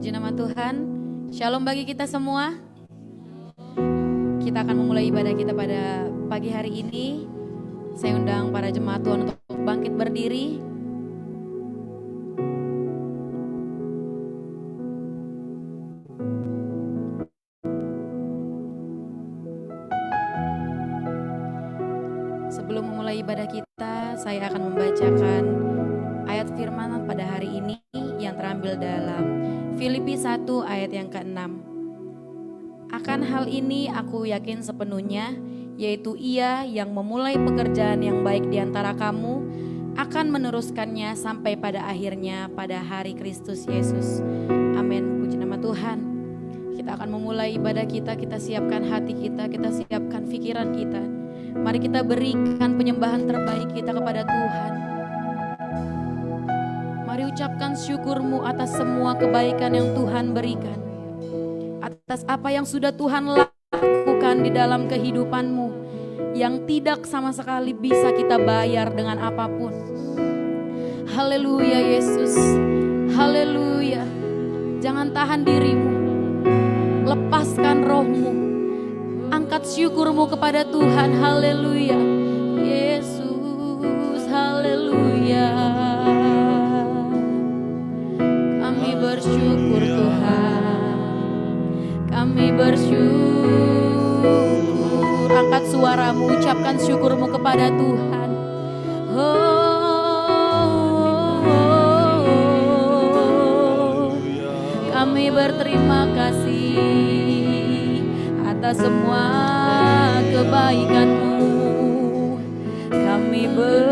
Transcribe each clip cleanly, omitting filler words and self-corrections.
Puji nama Tuhan. Shalom bagi kita semua. Kita akan memulai ibadah kita pada pagi hari ini. Saya undang para jemaat Tuhan untuk bangkit berdiri. Sebelum memulai ibadah kita, saya akan membacakan ayat firman pada hari ini yang terambil dalam Filipi 1 ayat yang ke-6. Akan hal ini aku yakin sepenuhnya, yaitu Ia yang memulai pekerjaan yang baik di antara kamu akan meneruskannya sampai pada akhirnya pada hari Kristus Yesus. Amin. Puji nama Tuhan. Kita akan memulai ibadah kita, kita siapkan hati kita siapkan pikiran kita. Mari kita berikan penyembahan terbaik kita kepada Tuhan. Mari ucapkan syukurmu atas semua kebaikan yang Tuhan berikan. Atas apa yang sudah Tuhan lakukan di dalam kehidupanmu. Yang tidak sama sekali bisa kita bayar dengan apapun. Haleluya Yesus. Haleluya. Jangan tahan dirimu. Lepaskan rohmu. Angkat syukurmu kepada Tuhan. Haleluya. Yesus. Haleluya. Kami bersyukur Tuhan. Kami bersyukur. Angkat suaramu, ucapkan syukurmu kepada Tuhan. Kami berterima kasih atas semua kebaikan-Mu. Kami bersyukur.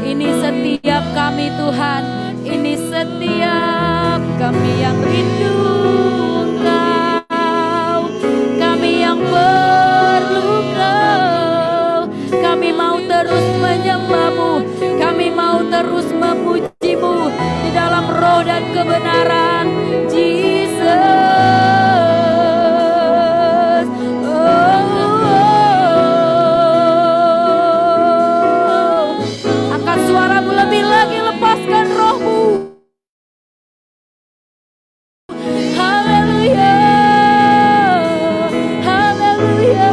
Ini setiap kami Tuhan, ini setiap kami yang rindu Engkau, kami yang perlu Engkau. Kami mau terus menyembah-Mu, kami mau terus memuji-Mu di dalam roh dan kebenaran. Jesus. Angkat suaramu lebih lagi, lepaskan rohmu. Haleluya. Haleluya.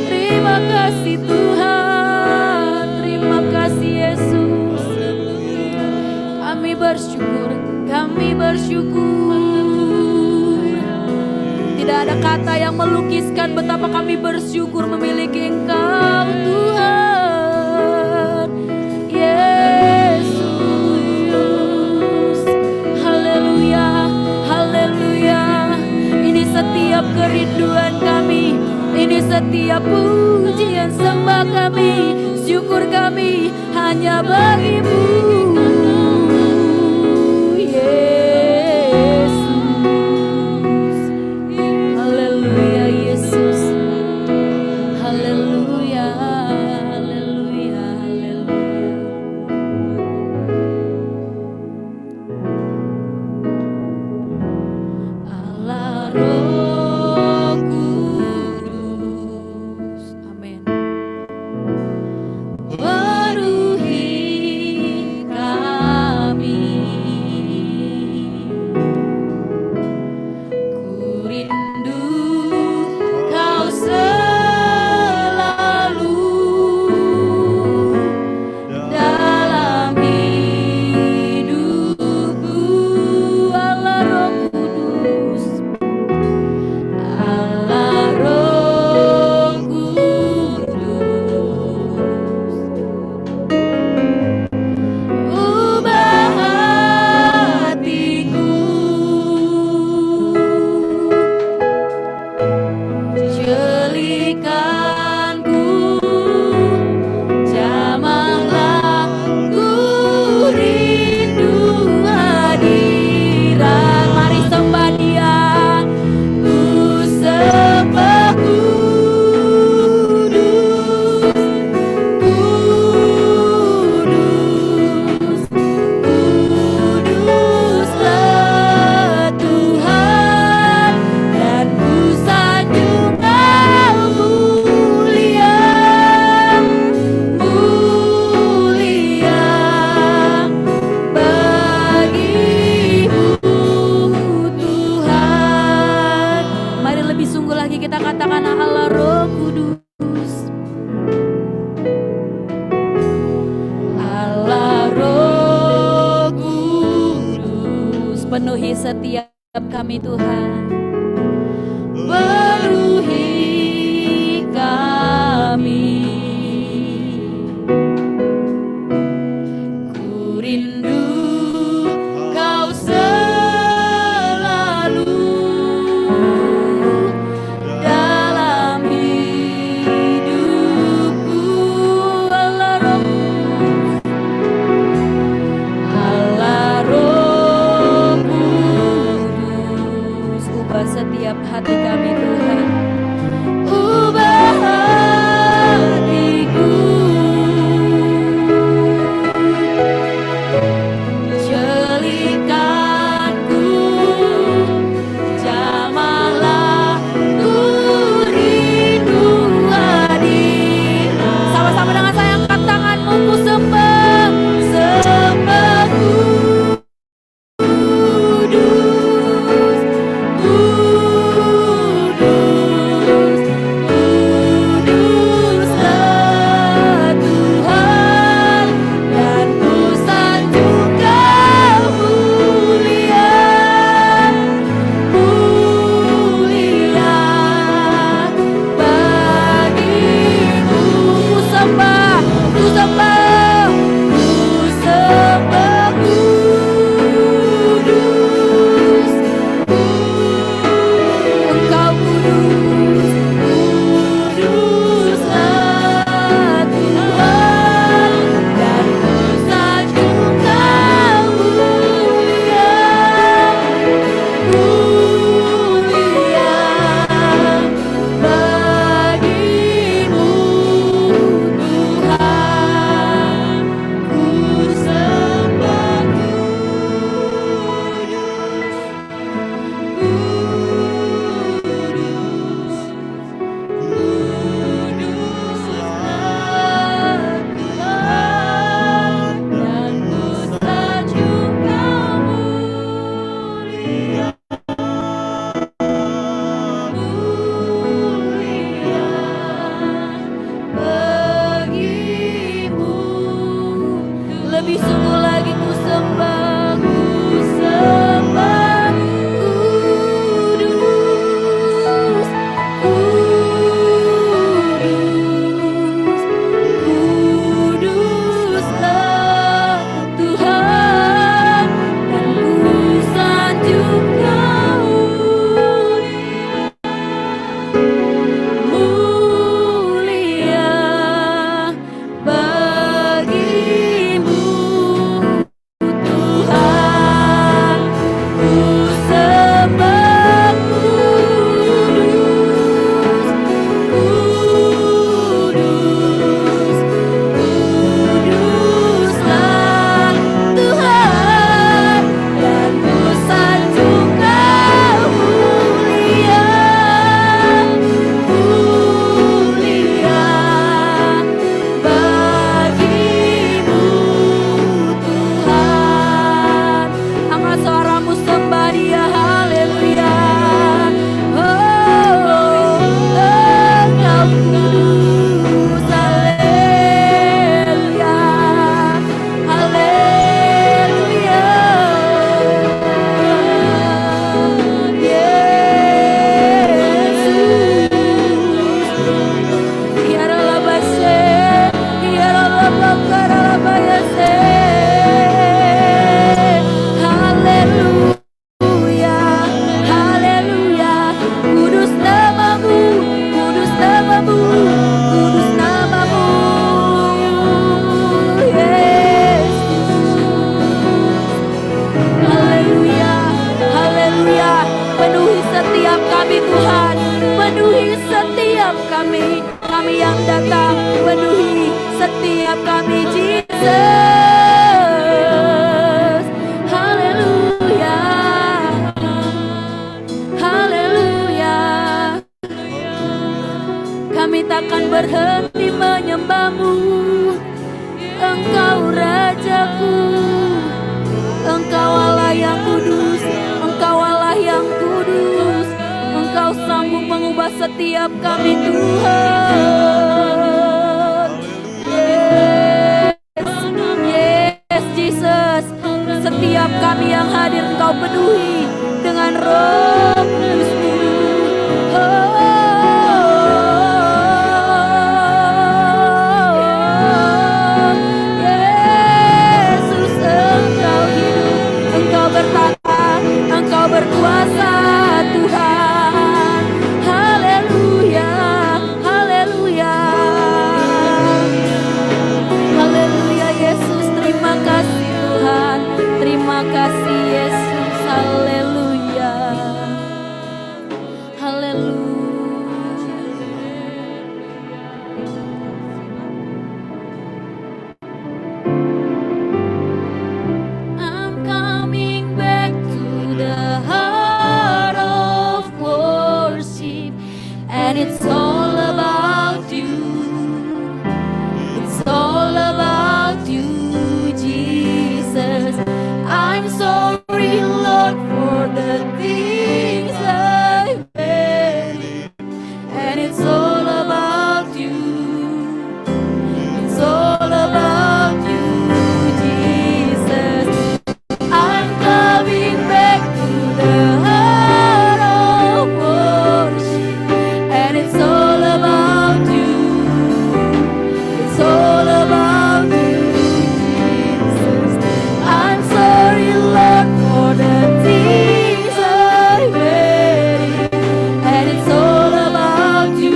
Terima kasih Tuhan. Terima kasih Yesus. Kami bersyukur. Kami bersyukur. Tidak ada kata yang melukiskan betapa kami bersyukur memiliki Engkau Tuhan. Yesus. Haleluya. Haleluya. Ini setiap kerinduan kami. Ini setiap pujian sembah kami. Syukur kami hanya bagi-Mu. Penuhi kami Tuhan. Penuhi kami. Ku rindu Kau selalu dalam hidupku. Allah Roh Kudus, ubah setiap hati kami Tuhan. Ubah hatiku, jelikanku, jamahlah ku rindu hadir. Sama-sama dengan saya, angkat tanganmu, ku sembah, sembah Kudus, Kudus, Kuduslah Tuhan, dan ku sanjung Kau mulia, mulia bagimu. Ku sembah, ku sembah, ku sembah Kudus, Engkau kudus, kuduslah Tuhan, dan ku sanjung Kau mulia, mulia bagimu Tuhan. Ku sembah lebih sungguh lagi ku sembah, ku sembah Kudus, Kudus, Kuduslah Tuhan, dan ku sanjung Kau mulia bagimu Tuhan. Ku sembah Kudus, Kudus, Kuduslah Tuhan, dan ku sanjung Kau mulia, mulia bagimu Tuhan. Angkat suaramu, sembah Dia, haleluya. Oh, Engkau kudus, haleluya, haleluya. Yesus, Yaralabase, Yaralabakaralabayase. Haleluya, haleluya. Kudus namamu, kudus namamu, kudus namamu, Yesus. Haleluya, haleluya. Penuhi setiap kami Tuhan, penuhi setiap kami yang datang, penuhi setiap kami Jesus. Haleluya, haleluya. Kami takkan berhenti menyembah-Mu, Engkau Rajaku, Engkau Allah yang kudus, Engkau Allah yang kudus, Engkau sanggup mengubah setiap kami Tuhan. Yes, Jesus. Setiap kami yang hadir Engkau penuhi dengan Tuhan, Roh Kudus-Mu. Yesus, Engkau hidup, Engkau bertata, Engkau berkuasa Tuhan. Haleluya, haleluya, haleluya. Yesus, terima kasih Tuhan, terima kasih Yesus. Haleluya, haleluya. I'm coming back to the heart of worship, and it's all about you. It's all about you, Jesus. I'm sorry, Lord, for the things I've done, and it's all about you. It's all about you, Jesus. I'm coming back to the heart of worship, and it's all about you. It's all about you, Jesus. I'm sorry, Lord, for the things I've done, and it's all about you.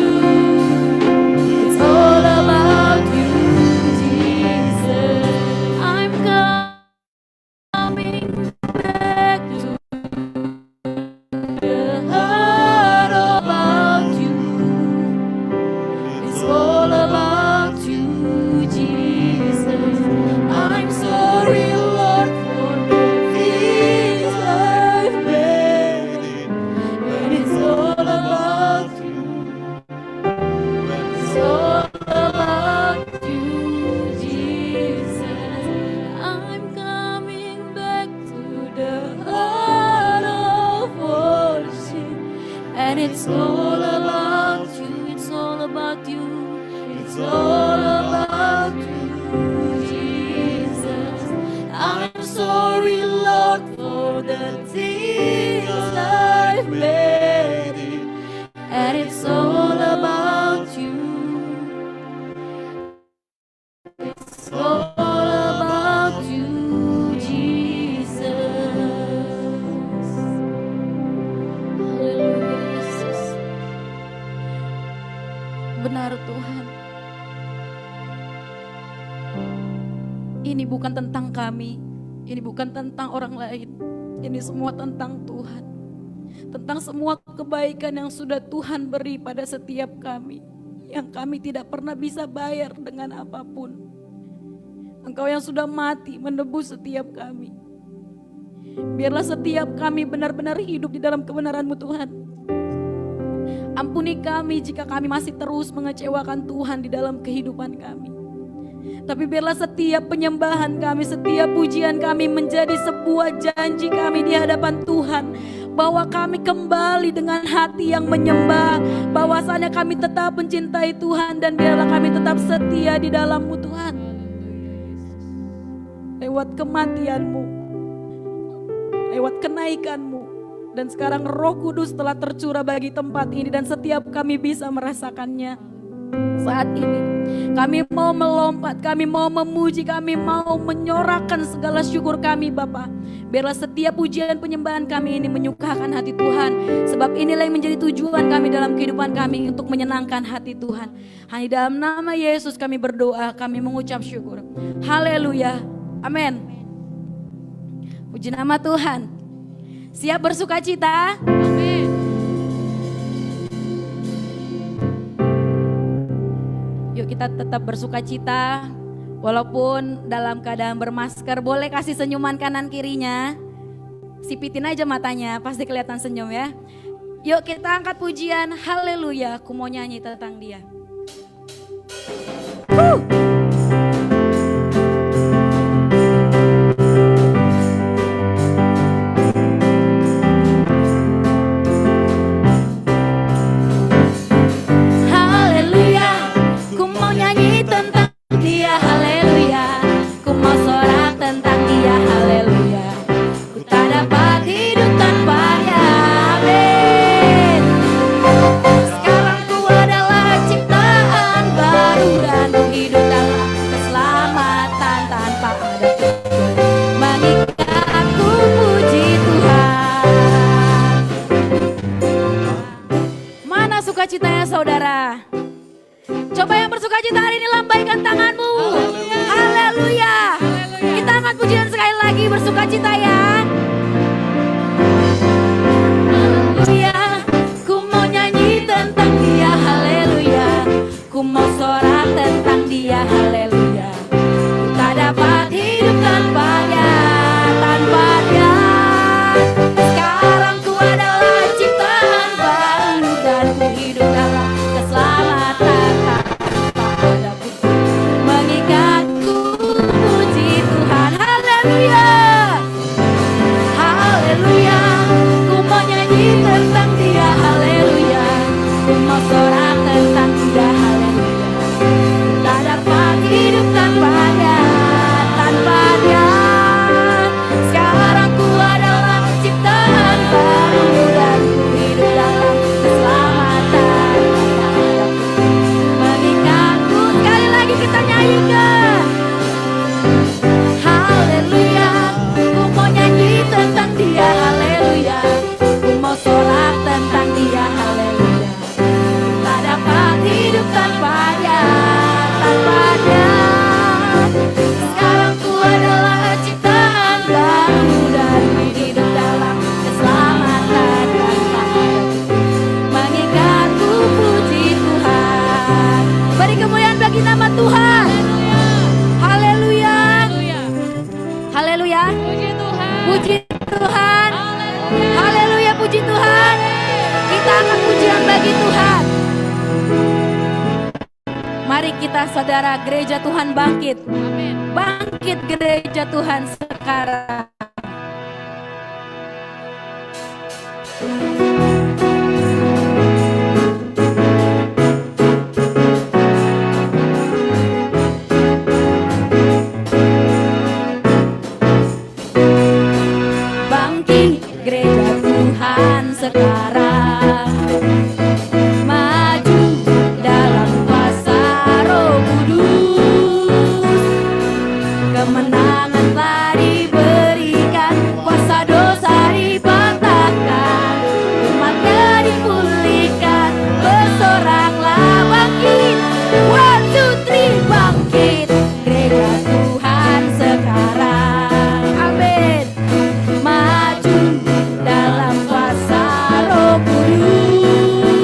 It's all about you, Jesus. I'm coming back to the heart about you. It's all about you, Jesus. I'm sorry, Lord, for the things I've done, and it's all about you. It's all about you, Jesus. I'm coming back to the heart of worship, and it's all about you. It's all about you. It's all about you, Jesus. I'm sorry, Lord, for the things I've made, and it's all about you. It's all about you, Jesus. Haleluya, Yesus. Benar Tuhan. Ini bukan tentang kami, ini bukan tentang orang lain. Ini semua tentang Tuhan. Tentang semua kebaikan yang sudah Tuhan beri pada setiap kami, yang kami tidak pernah bisa bayar dengan apapun. Engkau yang sudah mati menebus setiap kami. Biarlah setiap kami benar-benar hidup di dalam kebenaran-Mu Tuhan. Ampuni kami jika kami masih terus mengecewakan Tuhan di dalam kehidupan kami. Tapi biarlah setiap penyembahan kami, setiap pujian kami menjadi sebuah janji kami di hadapan Tuhan, bahwa kami kembali dengan hati yang menyembah, bahwasanya kami tetap mencintai Tuhan, dan biarlah kami tetap setia di dalam-Mu Tuhan. Lewat kematian-Mu, lewat kenaikan-Mu, dan sekarang Roh Kudus telah tercurah bagi tempat ini, dan setiap kami bisa merasakannya saat ini. Kami mau melompat, kami mau memuji, kami mau menyorakan segala syukur kami Bapa. Biarlah setiap pujian penyembahan kami ini menyukakan hati Tuhan, sebab inilah yang menjadi tujuan kami dalam kehidupan kami, untuk menyenangkan hati Tuhan. Hanya dalam nama Yesus kami berdoa, kami mengucap syukur. Haleluya, amin. Puji nama Tuhan. Siap bersuka cita? Amin. Yuk kita tetap bersuka cita, walaupun dalam keadaan bermasker. Boleh kasih senyuman kanan kirinya, sipitin aja matanya, pasti kelihatan senyum ya. Yuk kita angkat pujian, haleluya, aku mau nyanyi tentang Dia. Haleluya, ku tak dapat hidup tanpa Dia. yang bersuka cita hari ini lambaikan tanganmu. Haleluya. Kita angkat pujian sekali lagi bersuka cita ya. Haleluya. Ku mau nyanyi tentang dia, haleluya. Ku mau sorak tentang dia, haleluya. Tak dapat hidup tanpanya, tanpa dia. Sekarang ku adalah ciptaan baru dan ku hidup dalam keselamatan tanpa ada pun mengikatku. Puji Tuhan, haleluya. Haleluya. Ku mau nyanyi tentang dia, haleluya. Ku mau sorak tentang dia, haleluya. Tak dapat hidup tanpanya, tanpa dia. Sekarang ku adalah ciptaan baru dan ku hidup dalam keselamatan mengikatku. Sekali lagi kita nyanyikan. Haleluya. Ku mau nyanyi tentang dia, haleluya. Ku mau sorak tentang dia, haleluya. Tak dapat hidup tanpanya, tanpa dia. Sekarang ku adalah ciptaan baru dan hidup dalam keselamatan mengikatku. Puji Tuhan. Beri kemuliaan bagi nama Tuhan. Haleluya. Haleluya. Puji Tuhan. Haleluya, puji Tuhan. Kita akan pujian bagi Tuhan. Mari kita saudara gereja Tuhan bangkit. Bangkit gereja Tuhan sekarang. Bangkit gereja Tuhan sekarang. Maju dalam kuasa Roh Kudus. Kemenangan telah diberikan, kuasa dosa dipatahkan, umatnya dipulihkan. Bersoraklah bangkit, 1, 2, 3, bangkit gereja Tuhan sekarang. Amin. Maju dalam kuasa Roh Kudus.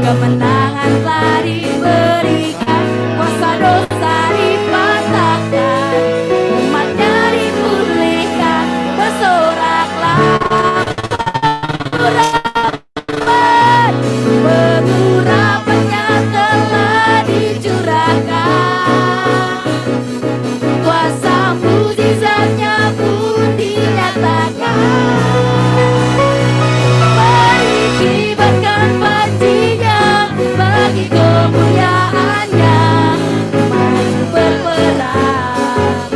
Kemenangan telah diberikan, kuasa dosa dipatahkan, umatnya dipulihkan. Bersoraklah pengurapannya telah dicurahkan, kuasa mukjizatnya pun dinyatakan. Mari kibarkan panjinya bagi kemuliaannya. Maju berperang,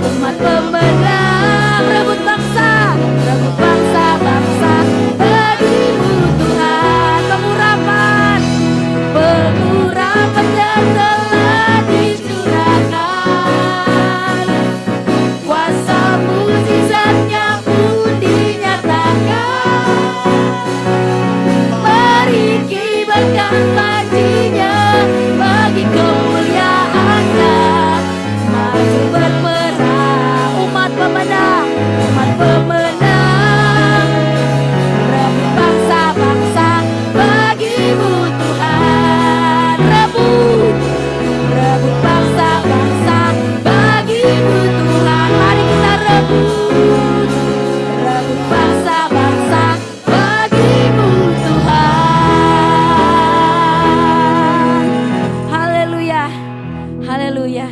umat pemenang. Rebut bangsa, rebut bangsa-bangsa. Bagimu Tuhan pengurapan, pengurapannya telah dicurahkan, kuasa mukjizatnya pun dinyatakan. Mari kibarkan panjinya bagi kemuliaannya. Maju berperang, umat pemenang, umat pemenang. Rebut bangsa-bangsa bagimu Tuhan. Rebut, rebut bangsa-bangsa bagimu Tuhan. Mari kita rebut, rebut bangsa-bangsa bagimu Tuhan. Haleluya, haleluya.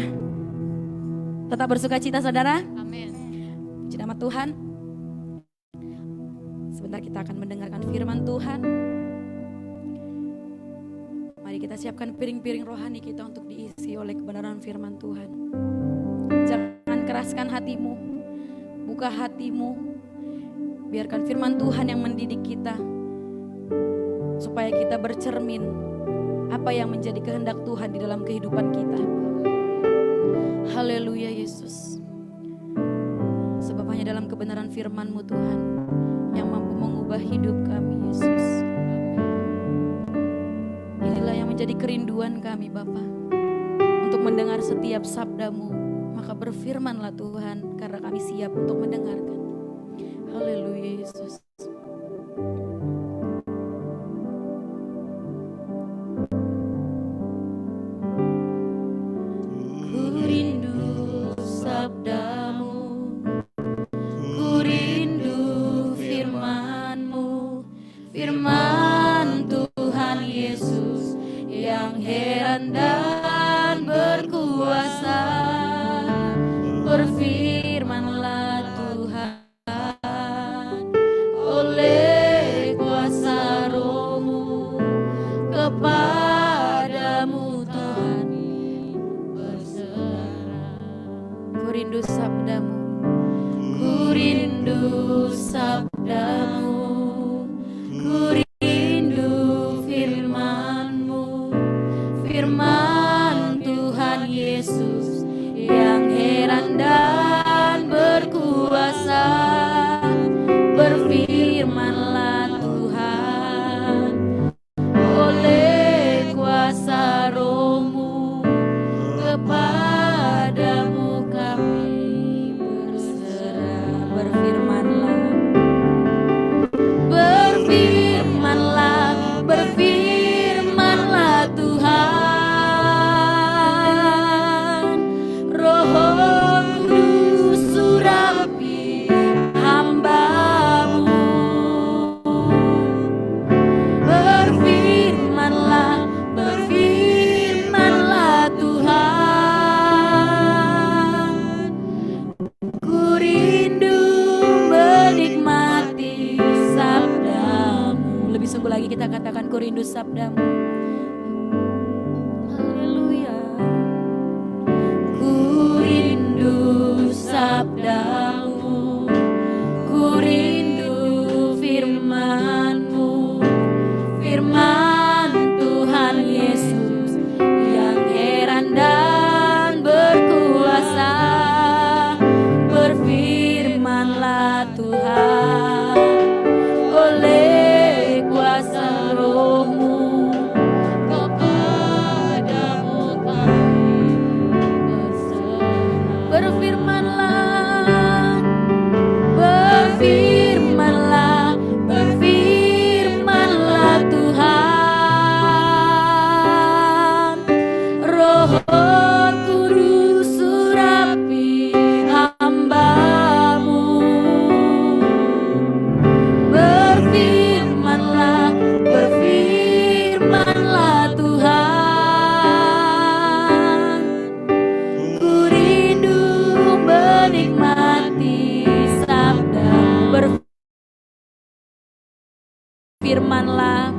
Tetap bersuka cita saudara. Amin. Puji nama Tuhan. Sebentar kita akan mendengarkan firman Tuhan. Mari kita siapkan piring-piring rohani kita untuk diisi oleh kebenaran firman Tuhan. Jangan keraskan hatimu, buka hatimu. Biarkan firman Tuhan yang mendidik kita, supaya kita bercermin apa yang menjadi kehendak Tuhan di dalam kehidupan kita. Haleluya Yesus. Sebab hanya dalam kebenaran firman-Mu Tuhan yang mampu mengubah hidup kami Yesus. Inilah yang menjadi kerinduan kami Bapa, untuk mendengar setiap sabda-Mu. Maka berfirmanlah Tuhan, karena kami siap untuk mendengarkan. Haleluya Yesus. Ku rindu sabda-Mu, ku rindu firman-Mu, firman Tuhan Yesus yang heran dan berkuasa. Berfirmanlah Tuhan, oleh kuasa Roh-Mu, kepadamu Tuhan berserah. Ku rindu sabda-Mu, ku rindu sabda-Mu, ku rindu firman-Mu, firman Tuhan Yesus yang heran dan berkuasa. Berfirmanlah Tuhan, oleh kuasa Roh-Mu, kepadamu kami berserah. Berfirmanlah, berfirmanlah, berfirmanlah Tuhan. Roh Kudus surapi hamba-Mu. Berfirmanlah, berfirmanlah Tuhan. Ku rindu menikmati sabda-Mu. Lebih sungguh lagi kita katakan, ku rindu sabda-Mu. Haleluya. Ku rindu sabda-Mu, ku rindu firman-Mu, firman Tuhan Yesus yang heran dan berkuasa. Berfirmanlah Tuhan, oleh kuasa Roh-Mu, kepadamu kami berserah. Berfirmanlah, berfirmanlah, berfirmanlah Tuhan. Roh Kudus surapi hamba-Mu. Berfirmanlah, berfirmanlah Tuhan. Ku rindu menikmati sabda. Berfirmanlah,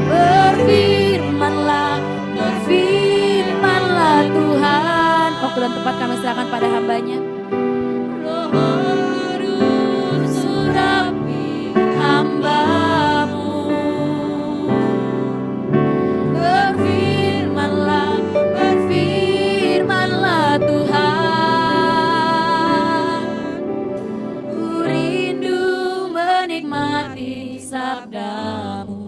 berfirmanlah, berfirmanlah Tuhan. Waktu dan tempat kami serahkan pada hamba-Nya. Roh Kudus surapi hamba-Mu. Berfirmanlah, berfirmanlah Tuhan. Ku rindu menikmati sabda-Mu.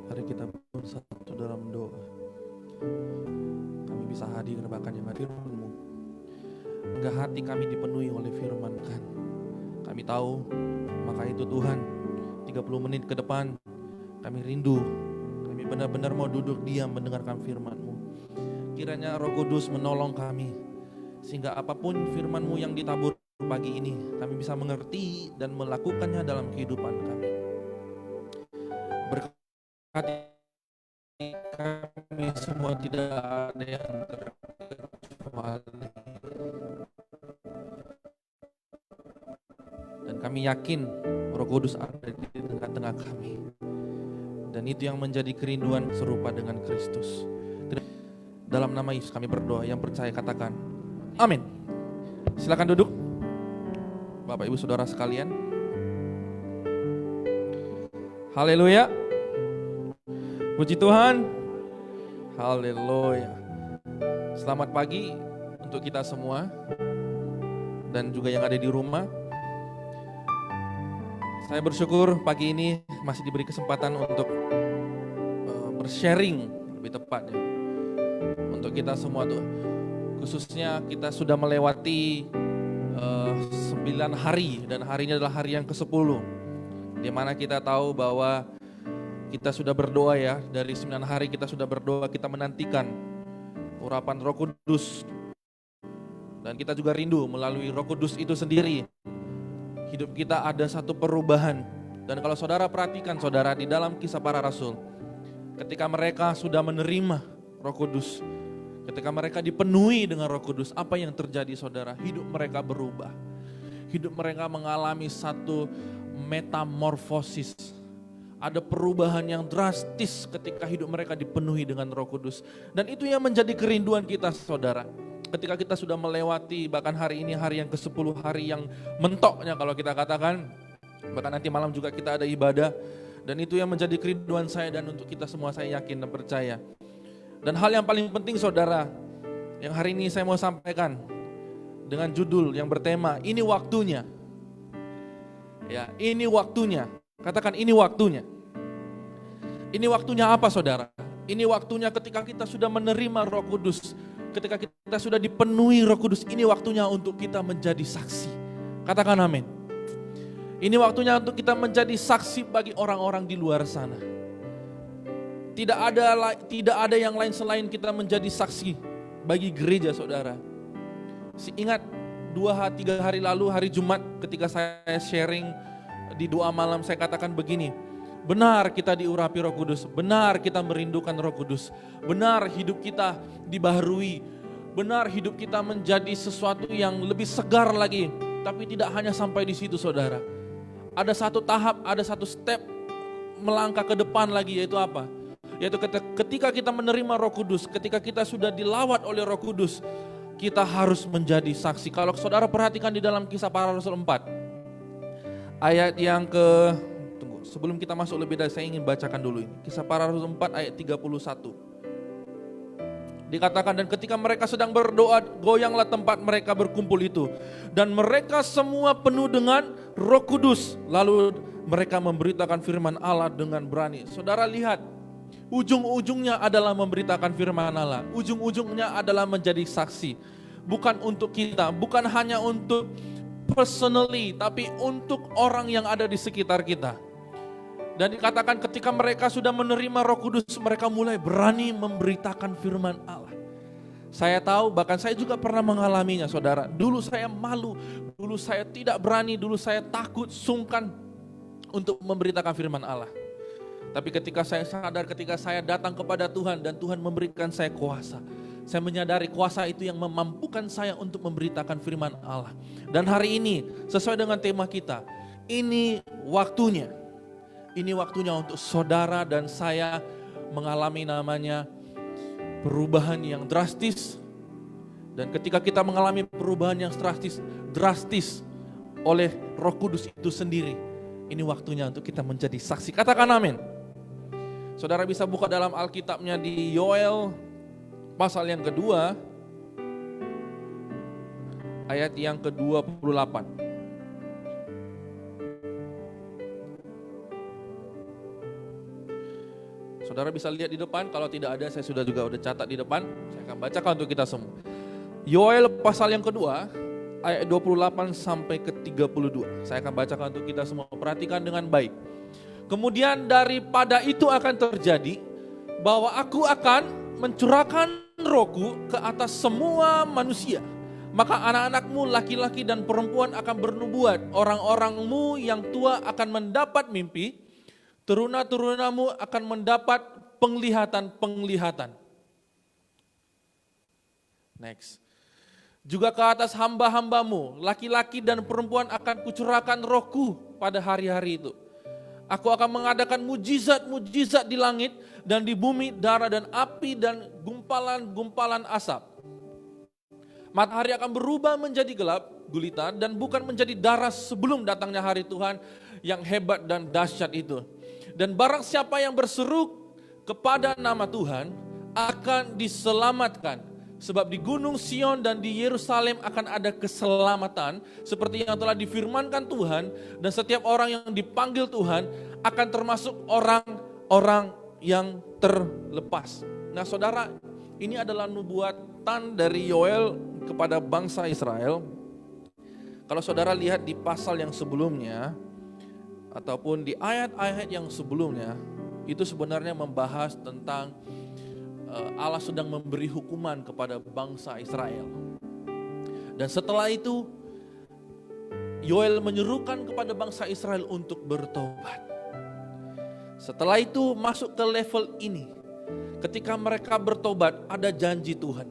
Mari kita bersatu dalam doa. Kami bisa hadir bahkan yang firman-Mu. Hingga hati kami dipenuhi oleh firman kan. Kami tahu, maka itu Tuhan, 30 menit ke depan kami rindu. Kami benar-benar mau duduk diam mendengarkan firman-Mu. Kiranya Roh Kudus menolong kami, sehingga apapun firman-Mu yang ditabur pagi ini, kami bisa mengerti dan melakukannya dalam kehidupan kami. Berkati kami semua, tidak ada yang terkecuali. Dan kami yakin Roh Kudus ada di tengah-tengah kami. Dan itu yang menjadi kerinduan serupa dengan Kristus. Dalam nama Yesus kami berdoa, yang percaya katakan amin. Silakan duduk Bapak Ibu Saudara sekalian. Haleluya. Puji Tuhan. Haleluya. Selamat pagi untuk kita semua dan juga yang ada di rumah. Saya bersyukur pagi ini masih diberi kesempatan untuk bersharing, lebih tepatnya untuk kita semua tuh. Khususnya kita sudah melewati 9 hari dan hari ini adalah hari yang ke-10, di mana kita tahu bahwa kita sudah berdoa ya, dari 9 hari kita sudah berdoa, kita menantikan urapan Roh Kudus, dan kita juga rindu melalui Roh Kudus itu sendiri hidup kita ada satu perubahan. Dan kalau saudara perhatikan saudara, di dalam Kisah Para Rasul, ketika mereka sudah menerima Roh Kudus, ketika mereka dipenuhi dengan Roh Kudus, apa yang terjadi saudara? Hidup mereka berubah. Hidup mereka mengalami satu metamorfosis. Ada perubahan yang drastis ketika hidup mereka dipenuhi dengan Roh Kudus. Dan itu yang menjadi kerinduan kita saudara. Ketika kita sudah melewati, bahkan hari ini hari yang ke-10, hari yang mentoknya kalau kita katakan, bahkan nanti malam juga kita ada ibadah. Dan itu yang menjadi kerinduan saya dan untuk kita semua, saya yakin dan percaya. Dan hal yang paling penting saudara, yang hari ini saya mau sampaikan dengan judul yang bertema, ini waktunya. Ya, ini waktunya. Katakan ini waktunya. Ini waktunya apa saudara? Ini waktunya ketika kita sudah menerima Roh Kudus. Ketika kita sudah dipenuhi Roh Kudus, ini waktunya untuk kita menjadi saksi. Katakan amin. Ini waktunya untuk kita menjadi saksi bagi orang-orang di luar sana. Tidak ada yang lain selain kita menjadi saksi bagi gereja saudara. Ingat 2-3 hari lalu, hari Jumat, ketika saya sharing di doa malam, saya katakan begini. Benar kita diurapi Roh Kudus, benar kita merindukan Roh Kudus, benar hidup kita dibaharui, benar hidup kita menjadi sesuatu yang lebih segar lagi. Tapi tidak hanya sampai di situ saudara. Ada satu tahap, ada satu step melangkah ke depan lagi, yaitu apa? Yaitu ketika kita menerima Roh Kudus, ketika kita sudah dilawat oleh Roh Kudus, kita harus menjadi saksi. Kalau saudara perhatikan di dalam Kisah Para Rasul 4, ayat yang sebelum kita masuk lebih dalam, saya ingin bacakan dulu ini. Kisah Para Rasul 4 ayat 31. Dikatakan, dan ketika mereka sedang berdoa, goyanglah tempat mereka berkumpul itu. Dan mereka semua penuh dengan Roh Kudus. Lalu mereka memberitakan firman Allah dengan berani. Saudara lihat, ujung-ujungnya adalah memberitakan firman Allah. Ujung-ujungnya adalah menjadi saksi. Bukan untuk kita, bukan hanya untuk personally, tapi untuk orang yang ada di sekitar kita. Dan dikatakan ketika mereka sudah menerima Roh Kudus, mereka mulai berani memberitakan firman Allah. Saya tahu, bahkan saya juga pernah mengalaminya saudara. Dulu saya malu, dulu saya tidak berani, dulu saya takut, sungkan untuk memberitakan firman Allah. Tapi ketika saya sadar, ketika saya datang kepada Tuhan dan Tuhan memberikan saya kuasa, saya menyadari kuasa itu yang memampukan saya untuk memberitakan firman Allah. Dan hari ini sesuai dengan tema kita, ini waktunya. Ini waktunya untuk saudara dan saya mengalami namanya perubahan yang drastis. Dan ketika kita mengalami perubahan yang drastis oleh Roh Kudus itu sendiri, ini waktunya untuk kita menjadi saksi. Katakan amin. Saudara bisa buka dalam Alkitabnya di Yoel pasal yang kedua, ayat yang ke-28. Saudara bisa lihat di depan, kalau tidak ada saya sudah catat di depan. Saya akan bacakan untuk kita semua. Yoel pasal yang kedua, ayat 28 sampai ke 32. Saya akan bacakan untuk kita semua, perhatikan dengan baik. Kemudian daripada itu akan terjadi, bahwa aku akan mencurahkan Rohku ke atas semua manusia. Maka anak-anakmu laki-laki dan perempuan akan bernubuat, orang-orangmu yang tua akan mendapat mimpi, turuna-turunamu akan mendapat penglihatan-penglihatan. Next. Juga ke atas hamba-hambamu, laki-laki dan perempuan akan kucurahkan rohku pada hari-hari itu. Aku akan mengadakan mujizat-mujizat di langit dan di bumi, darah dan api dan gumpalan-gumpalan asap. Matahari akan berubah menjadi gelap gulita dan bukan menjadi darah sebelum datangnya hari Tuhan yang hebat dan dahsyat itu. Dan barang siapa yang berseru kepada nama Tuhan akan diselamatkan. Sebab di Gunung Sion dan di Yerusalem akan ada keselamatan seperti yang telah difirmankan Tuhan, dan setiap orang yang dipanggil Tuhan akan termasuk orang-orang yang terlepas. Nah saudara, ini adalah nubuatan dari Yoel kepada bangsa Israel. Kalau saudara lihat di pasal yang sebelumnya ataupun di ayat-ayat yang sebelumnya, itu sebenarnya membahas tentang Allah sedang memberi hukuman kepada bangsa Israel. Dan setelah itu Yoel menyerukan kepada bangsa Israel untuk bertobat. Setelah itu masuk ke level ini. Ketika mereka bertobat, ada janji Tuhan.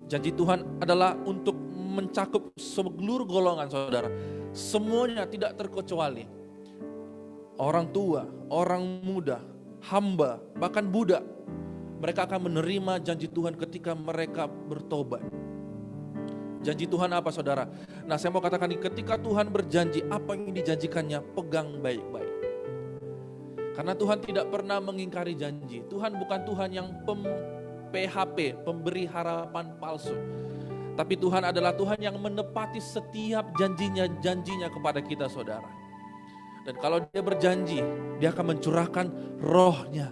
Janji Tuhan adalah untuk mencakup seluruh golongan saudara. Semuanya tidak terkecuali. Orang tua, orang muda, hamba, bahkan budak. Mereka akan menerima janji Tuhan ketika mereka bertobat. Janji Tuhan apa saudara? Nah saya mau katakan ini, ketika Tuhan berjanji, apa yang dijanjikannya pegang baik-baik. Karena Tuhan tidak pernah mengingkari janji. Tuhan bukan Tuhan yang PHP, pemberi harapan palsu. Tapi Tuhan adalah Tuhan yang menepati setiap janjinya kepada kita saudara. Dan kalau dia berjanji, dia akan mencurahkan rohnya.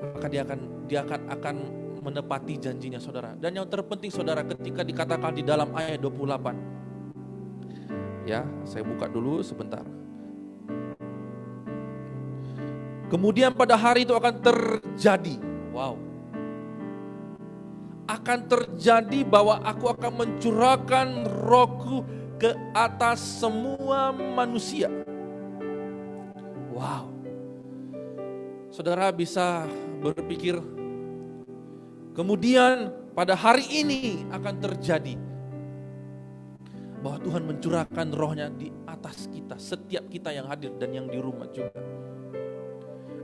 Maka dia akan menepati janjinya saudara. Dan yang terpenting saudara, ketika dikatakan di dalam ayat 28. Ya, saya buka dulu sebentar. Kemudian pada hari itu akan terjadi. Wow. Akan terjadi bahwa aku akan mencurahkan rohku ke atas semua manusia. Wow. Saudara bisa berpikir, kemudian pada hari ini akan terjadi bahwa Tuhan mencurahkan rohnya di atas kita, setiap kita yang hadir dan yang di rumah juga.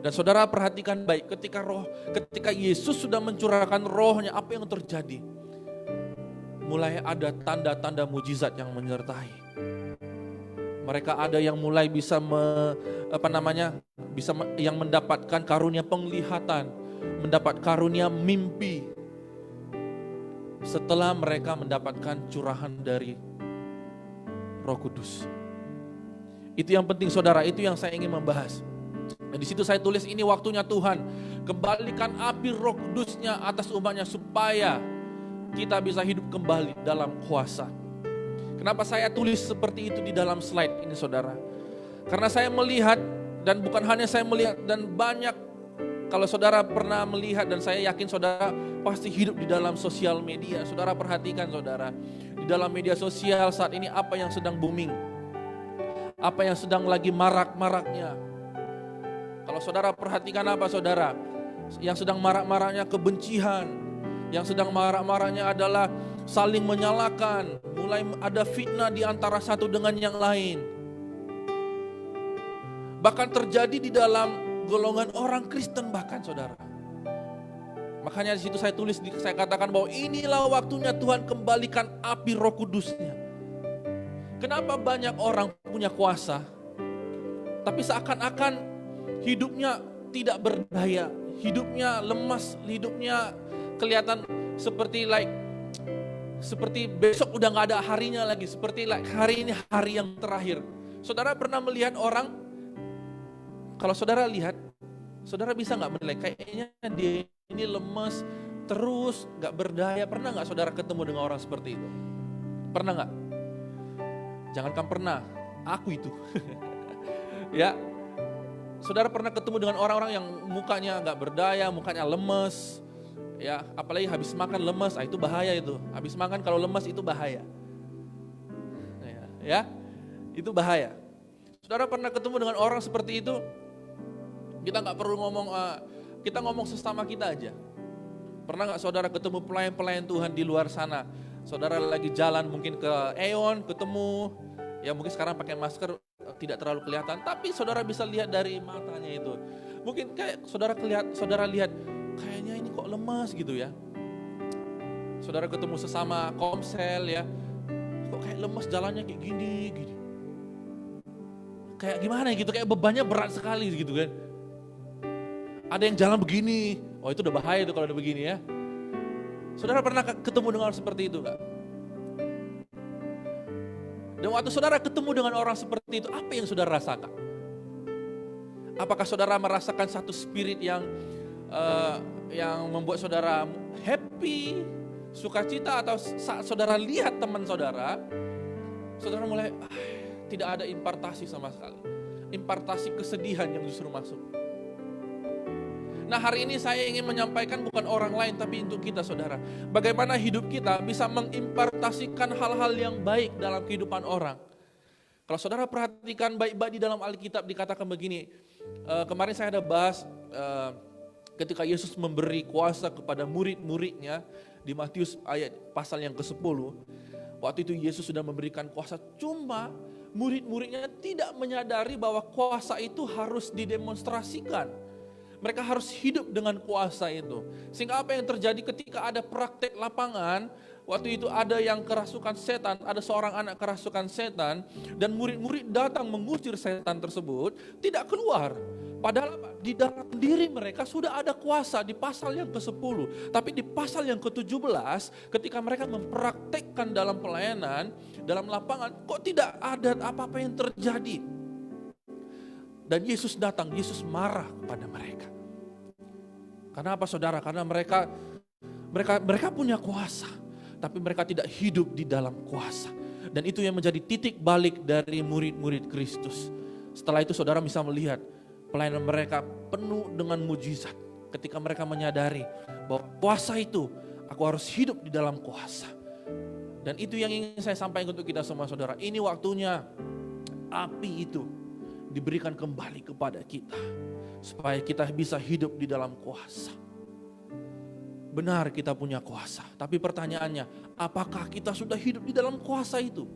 Dan saudara perhatikan baik, ketika Yesus sudah mencurahkan rohnya, apa yang terjadi? Mulai ada tanda-tanda mujizat yang menyertai. Mereka ada yang mulai bisa yang mendapatkan karunia penglihatan, mendapat karunia mimpi. Setelah mereka mendapatkan curahan dari Roh Kudus. Itu yang penting saudara, itu yang saya ingin membahas. Dan di situ saya tulis, ini waktunya Tuhan kembalikan api Roh Kudus-Nya atas umat-Nya supaya kita bisa hidup kembali dalam kuasa. Kenapa saya tulis seperti itu di dalam slide ini saudara? Karena saya melihat, dan bukan hanya saya melihat, dan banyak, kalau saudara pernah melihat, dan saya yakin saudara pasti hidup di dalam sosial media. Saudara perhatikan saudara, di dalam media sosial saat ini apa yang sedang booming, apa yang sedang lagi marak-maraknya. Kalau saudara perhatikan apa saudara, yang sedang marak-maraknya kebencian, yang sedang marak-maraknya adalah saling menyalahkan, mulai ada fitnah di antara satu dengan yang lain. Bahkan terjadi di dalam golongan orang Kristen bahkan saudara. Makanya di situ saya tulis, saya katakan bahwa inilah waktunya Tuhan kembalikan api Roh Kudus-Nya. Kenapa banyak orang punya kuasa, tapi seakan-akan hidupnya tidak berdaya, hidupnya lemas, hidupnya kelihatan seperti besok udah gak ada harinya lagi, seperti hari ini hari yang terakhir. Saudara pernah melihat orang, kalau saudara lihat, saudara bisa gak menilai, kayaknya dia ini lemes, terus gak berdaya. Pernah gak saudara ketemu dengan orang seperti itu? Pernah gak? Jangankan pernah, aku itu. Ya, saudara pernah ketemu dengan orang-orang yang mukanya gak berdaya, mukanya lemes. Ya, apalagi habis makan lemes, itu bahaya itu. Habis makan kalau lemes itu bahaya. Ya, itu bahaya. Saudara pernah ketemu dengan orang seperti itu? Kita nggak perlu ngomong, kita ngomong sesama kita aja. Pernah nggak saudara ketemu pelayan-pelayan Tuhan di luar sana? Saudara lagi jalan mungkin ke Aeon, ketemu, ya mungkin sekarang pakai masker tidak terlalu kelihatan, tapi saudara bisa lihat dari matanya itu. Mungkin kayak saudara lihat kayaknya ini kok lemas gitu ya. Saudara ketemu sesama komsel ya, kok kayak lemas jalannya kayak gini. Kayak gimana gitu, kayak bebannya berat sekali gitu kan. Ada yang jalan begini, oh itu udah bahaya tuh kalau udah begini ya. Saudara pernah ketemu dengan orang seperti itu enggak? Dan waktu saudara ketemu dengan orang seperti itu, apa yang saudara rasakan? Apakah saudara merasakan satu spirit yang membuat saudara happy, sukacita, atau saat saudara lihat teman saudara mulai tidak ada impartasi sama sekali. Impartasi kesedihan yang justru masuk. Nah, hari ini saya ingin menyampaikan bukan orang lain tapi untuk kita saudara. Bagaimana hidup kita bisa mengimpartasikan hal-hal yang baik dalam kehidupan orang. Kalau saudara perhatikan baik-baik di dalam Alkitab dikatakan begini. Kemarin saya ada bahas ketika Yesus memberi kuasa kepada murid-muridnya di Matius pasal yang ke-10. Waktu itu Yesus sudah memberikan kuasa, cuma murid-muridnya tidak menyadari bahwa kuasa itu harus didemonstrasikan. Mereka harus hidup dengan kuasa itu. Sehingga apa yang terjadi ketika ada praktek lapangan, waktu itu ada yang kerasukan setan, ada seorang anak kerasukan setan, dan murid-murid datang mengusir setan tersebut, tidak keluar. Padahal di dalam diri mereka sudah ada kuasa di pasal yang ke-10. Tapi di pasal yang ke-17, ketika mereka mempraktekkan dalam pelayanan, dalam lapangan, kok tidak ada apa-apa yang terjadi. Dan Yesus datang, Yesus marah kepada mereka. Karena apa saudara? Karena mereka punya kuasa, tapi mereka tidak hidup di dalam kuasa. Dan itu yang menjadi titik balik dari murid-murid Kristus. Setelah itu saudara bisa melihat pelayanan mereka penuh dengan mujizat. Ketika mereka menyadari bahwa kuasa itu, aku harus hidup di dalam kuasa. Dan itu yang ingin saya sampaikan untuk kita semua saudara. Ini waktunya api itu diberikan kembali kepada kita, supaya kita bisa hidup di dalam kuasa. Benar kita punya kuasa, tapi pertanyaannya, apakah kita sudah hidup di dalam kuasa itu?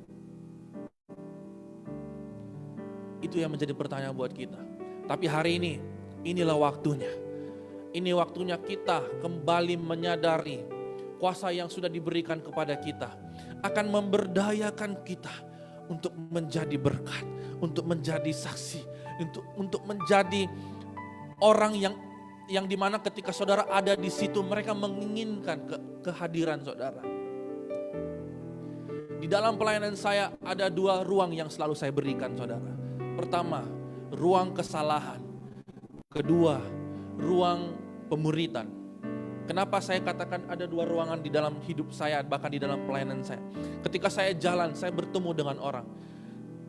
Itu yang menjadi pertanyaan buat kita. Tapi hari ini, inilah waktunya. Ini waktunya kita kembali menyadari kuasa yang sudah diberikan kepada kita akan memberdayakan kita untuk menjadi berkat, untuk menjadi saksi, untuk menjadi orang yang dimana ketika saudara ada di situ mereka menginginkan kehadiran saudara. Di dalam pelayanan saya ada 2 ruang yang selalu saya berikan saudara. Pertama, ruang kesalahan. Kedua, ruang pemuritan. Kenapa saya katakan ada 2 ruangan di dalam hidup saya, bahkan di dalam pelayanan saya. Ketika saya jalan, saya bertemu dengan orang.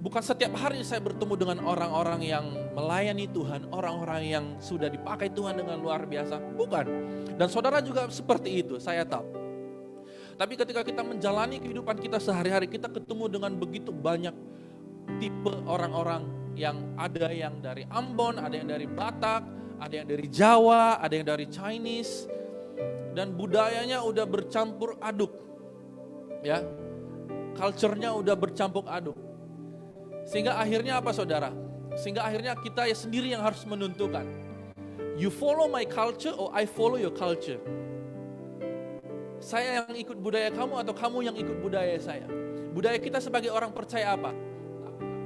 Bukan setiap hari saya bertemu dengan orang-orang yang melayani Tuhan, orang-orang yang sudah dipakai Tuhan dengan luar biasa. Bukan. Dan saudara juga seperti itu, saya tahu. Tapi ketika kita menjalani kehidupan kita sehari-hari, kita ketemu dengan begitu banyak tipe orang-orang yang ada yang dari Ambon, ada yang dari Batak, ada yang dari Jawa, ada yang dari Chinese. Dan budayanya udah bercampur aduk, ya, culture-nya udah bercampur aduk. Sehingga akhirnya apa saudara? Sehingga akhirnya kita sendiri yang harus menentukan. You follow my culture or I follow your culture? Saya yang ikut budaya kamu atau kamu yang ikut budaya saya? Budaya kita sebagai orang percaya apa?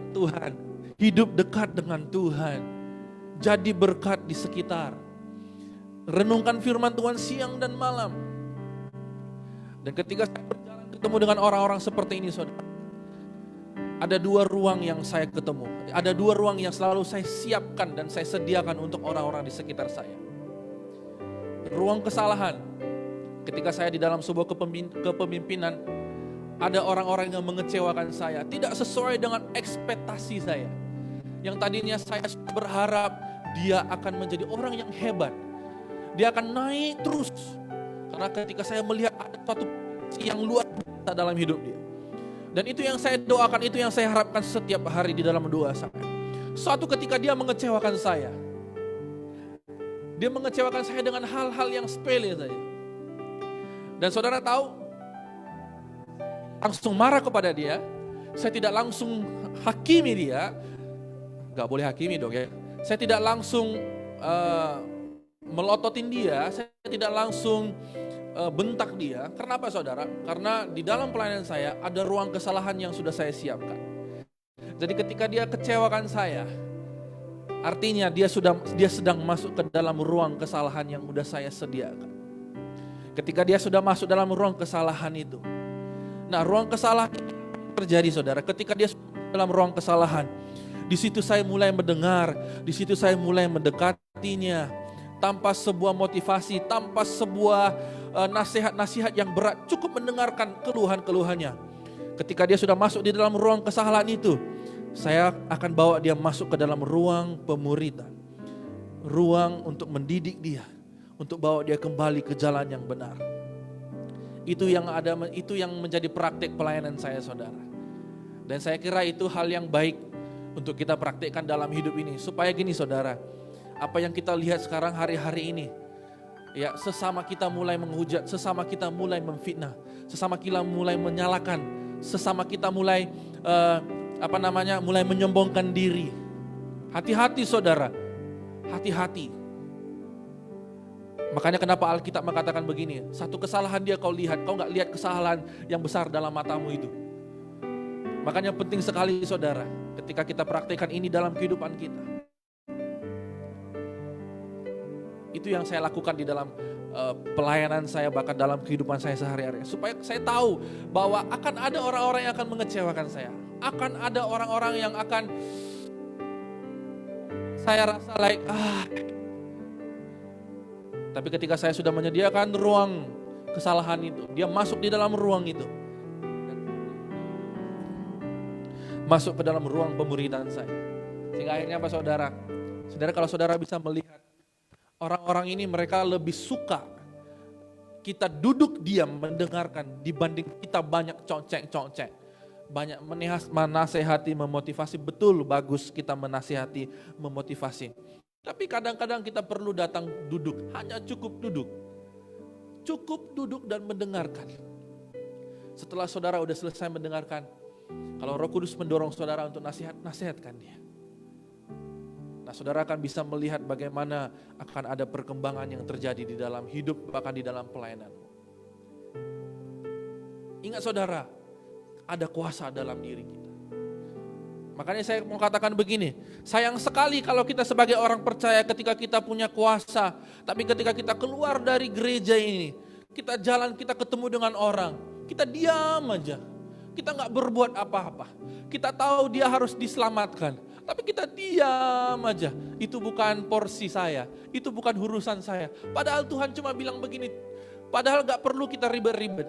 Tuhan, hidup dekat dengan Tuhan, jadi berkat di sekitar. Renungkan firman Tuhan siang dan malam. Dan ketika saya berjalan ketemu dengan orang-orang seperti ini saudara, ada 2 ruang yang saya ketemu. Ada 2 ruang yang selalu saya siapkan dan saya sediakan untuk orang-orang di sekitar saya. Ruang kesalahan. Ketika saya di dalam sebuah kepemimpinan, ada orang-orang yang mengecewakan saya, tidak sesuai dengan ekspektasi saya. Yang tadinya saya berharap dia akan menjadi orang yang hebat. Dia akan naik terus. Karena ketika saya melihat ada suatu yang luar biasa dalam hidup dia. Dan itu yang saya doakan, itu yang saya harapkan setiap hari di dalam doa saya. Suatu ketika dia mengecewakan saya. Dia mengecewakan saya dengan hal-hal yang sepele saja. Dan saudara tahu, langsung marah kepada dia, saya tidak langsung hakimi dia, gak boleh hakimi dong ya. Saya tidak langsung melototin dia, saya tidak langsung bentak dia. Kenapa saudara? Karena di dalam pelayanan saya ada ruang kesalahan yang sudah saya siapkan. Jadi ketika dia kecewakan saya, artinya dia sedang masuk ke dalam ruang kesalahan yang sudah saya sediakan. Ketika dia sudah masuk dalam ruang kesalahan itu, nah ruang kesalahan terjadi saudara. Ketika dia dalam ruang kesalahan, di situ saya mulai mendengar, di situ saya mulai mendekatinya tanpa sebuah motivasi, tanpa sebuah nasihat-nasihat yang berat, cukup mendengarkan keluhan-keluhannya. Ketika dia sudah masuk di dalam ruang kesalahan itu, saya akan bawa dia masuk ke dalam ruang pemuridan. Ruang untuk mendidik dia, untuk bawa dia kembali ke jalan yang benar. Itu yang menjadi praktik pelayanan saya saudara. Dan saya kira itu hal yang baik untuk kita praktikkan dalam hidup ini. Supaya gini saudara, apa yang kita lihat sekarang hari-hari ini, ya sesama kita mulai menghujat, sesama kita mulai memfitnah, sesama kita mulai menyalahkan, sesama kita mulai mulai menyombongkan diri. Hati-hati saudara, hati-hati. Makanya kenapa Alkitab mengatakan begini, satu kesalahan dia kau lihat, kau gak lihat kesalahan yang besar dalam matamu itu. Makanya penting sekali saudara, ketika kita praktikkan ini dalam kehidupan kita. Itu yang saya lakukan di dalam pelayanan saya, bahkan dalam kehidupan saya sehari-hari. Supaya saya tahu bahwa akan ada orang-orang yang akan mengecewakan saya. Akan ada orang-orang yang akan saya rasa tapi ketika saya sudah menyediakan ruang kesalahan itu, dia masuk di dalam ruang itu. Masuk ke dalam ruang pemuridan saya. Sehingga akhirnya apa saudara? Saudara, kalau saudara bisa melihat orang-orang ini, mereka lebih suka kita duduk diam mendengarkan dibanding kita banyak congcek-congcek. Banyak menasehati, memotivasi. Betul, bagus kita menasehati, memotivasi. Tapi kadang-kadang kita perlu datang duduk, hanya cukup duduk. Cukup duduk dan mendengarkan. Setelah saudara udah selesai mendengarkan, kalau Roh Kudus mendorong saudara untuk nasihatkan dia. Nah, saudara akan bisa melihat bagaimana akan ada perkembangan yang terjadi di dalam hidup, bahkan di dalam pelayananmu. Ingat saudara, ada kuasa dalam diri kita. Makanya saya mau katakan begini, sayang sekali kalau kita sebagai orang percaya ketika kita punya kuasa, tapi ketika kita keluar dari gereja ini, kita jalan, kita ketemu dengan orang, kita diam aja. Kita gak berbuat apa-apa. Kita tahu dia harus diselamatkan, tapi kita diam aja. Itu bukan porsi saya, itu bukan urusan saya. Padahal Tuhan cuma bilang begini, padahal gak perlu kita ribet-ribet.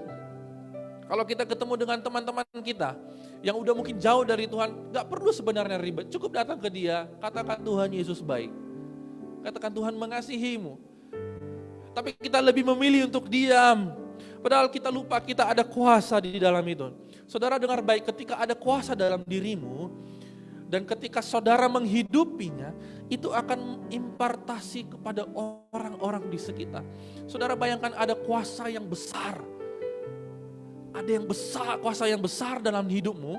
Kalau kita ketemu dengan teman-teman kita yang udah mungkin jauh dari Tuhan, gak perlu sebenarnya ribet. Cukup datang ke dia, katakan Tuhan Yesus baik. Katakan Tuhan mengasihimu. Tapi kita lebih memilih untuk diam. Padahal kita lupa kita ada kuasa di dalam itu. Saudara dengar baik, ketika ada kuasa dalam dirimu, dan ketika saudara menghidupinya, itu akan impartasi kepada orang-orang di sekitar. Saudara bayangkan ada kuasa yang besar. Ada yang besar, kuasa yang besar dalam hidupmu.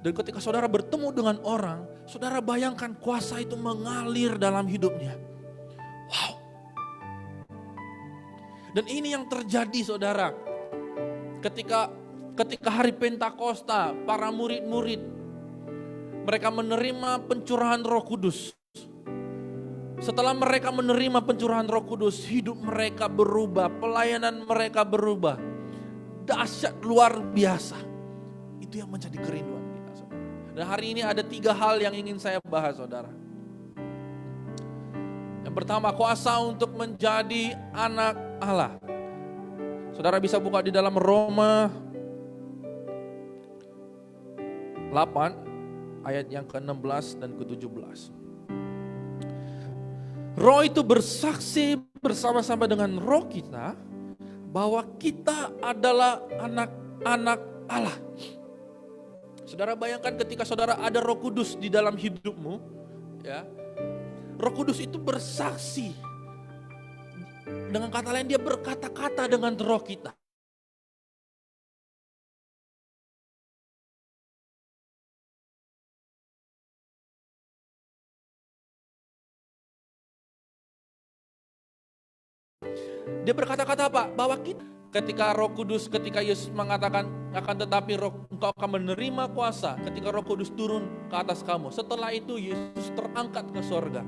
Dan ketika saudara bertemu dengan orang, saudara bayangkan kuasa itu mengalir dalam hidupnya. Wow. Dan ini yang terjadi saudara. Ketika hari Pentakosta, para murid-murid, mereka menerima pencurahan Roh Kudus. Setelah mereka menerima pencurahan Roh Kudus, hidup mereka berubah, pelayanan mereka berubah. Dahsyat luar biasa. Itu yang menjadi kerinduan kita saudara. Dan hari ini ada 3 hal yang ingin saya bahas saudara. Yang pertama, kuasa untuk menjadi anak Allah. Saudara bisa buka di dalam Roma 8 ayat yang ke-16 dan ke-17. Roh itu bersaksi bersama-sama dengan roh kita bahwa kita adalah anak-anak Allah. Saudara bayangkan ketika saudara ada Roh Kudus di dalam hidupmu, ya. Roh Kudus itu bersaksi. Dengan kata lain dia berkata-kata dengan roh kita. Dia berkata-kata apa? Bahwa kita, ketika Roh Kudus, ketika Yesus mengatakan akan tetapi engkau akan menerima kuasa ketika Roh Kudus turun ke atas kamu. Setelah itu Yesus terangkat ke sorga.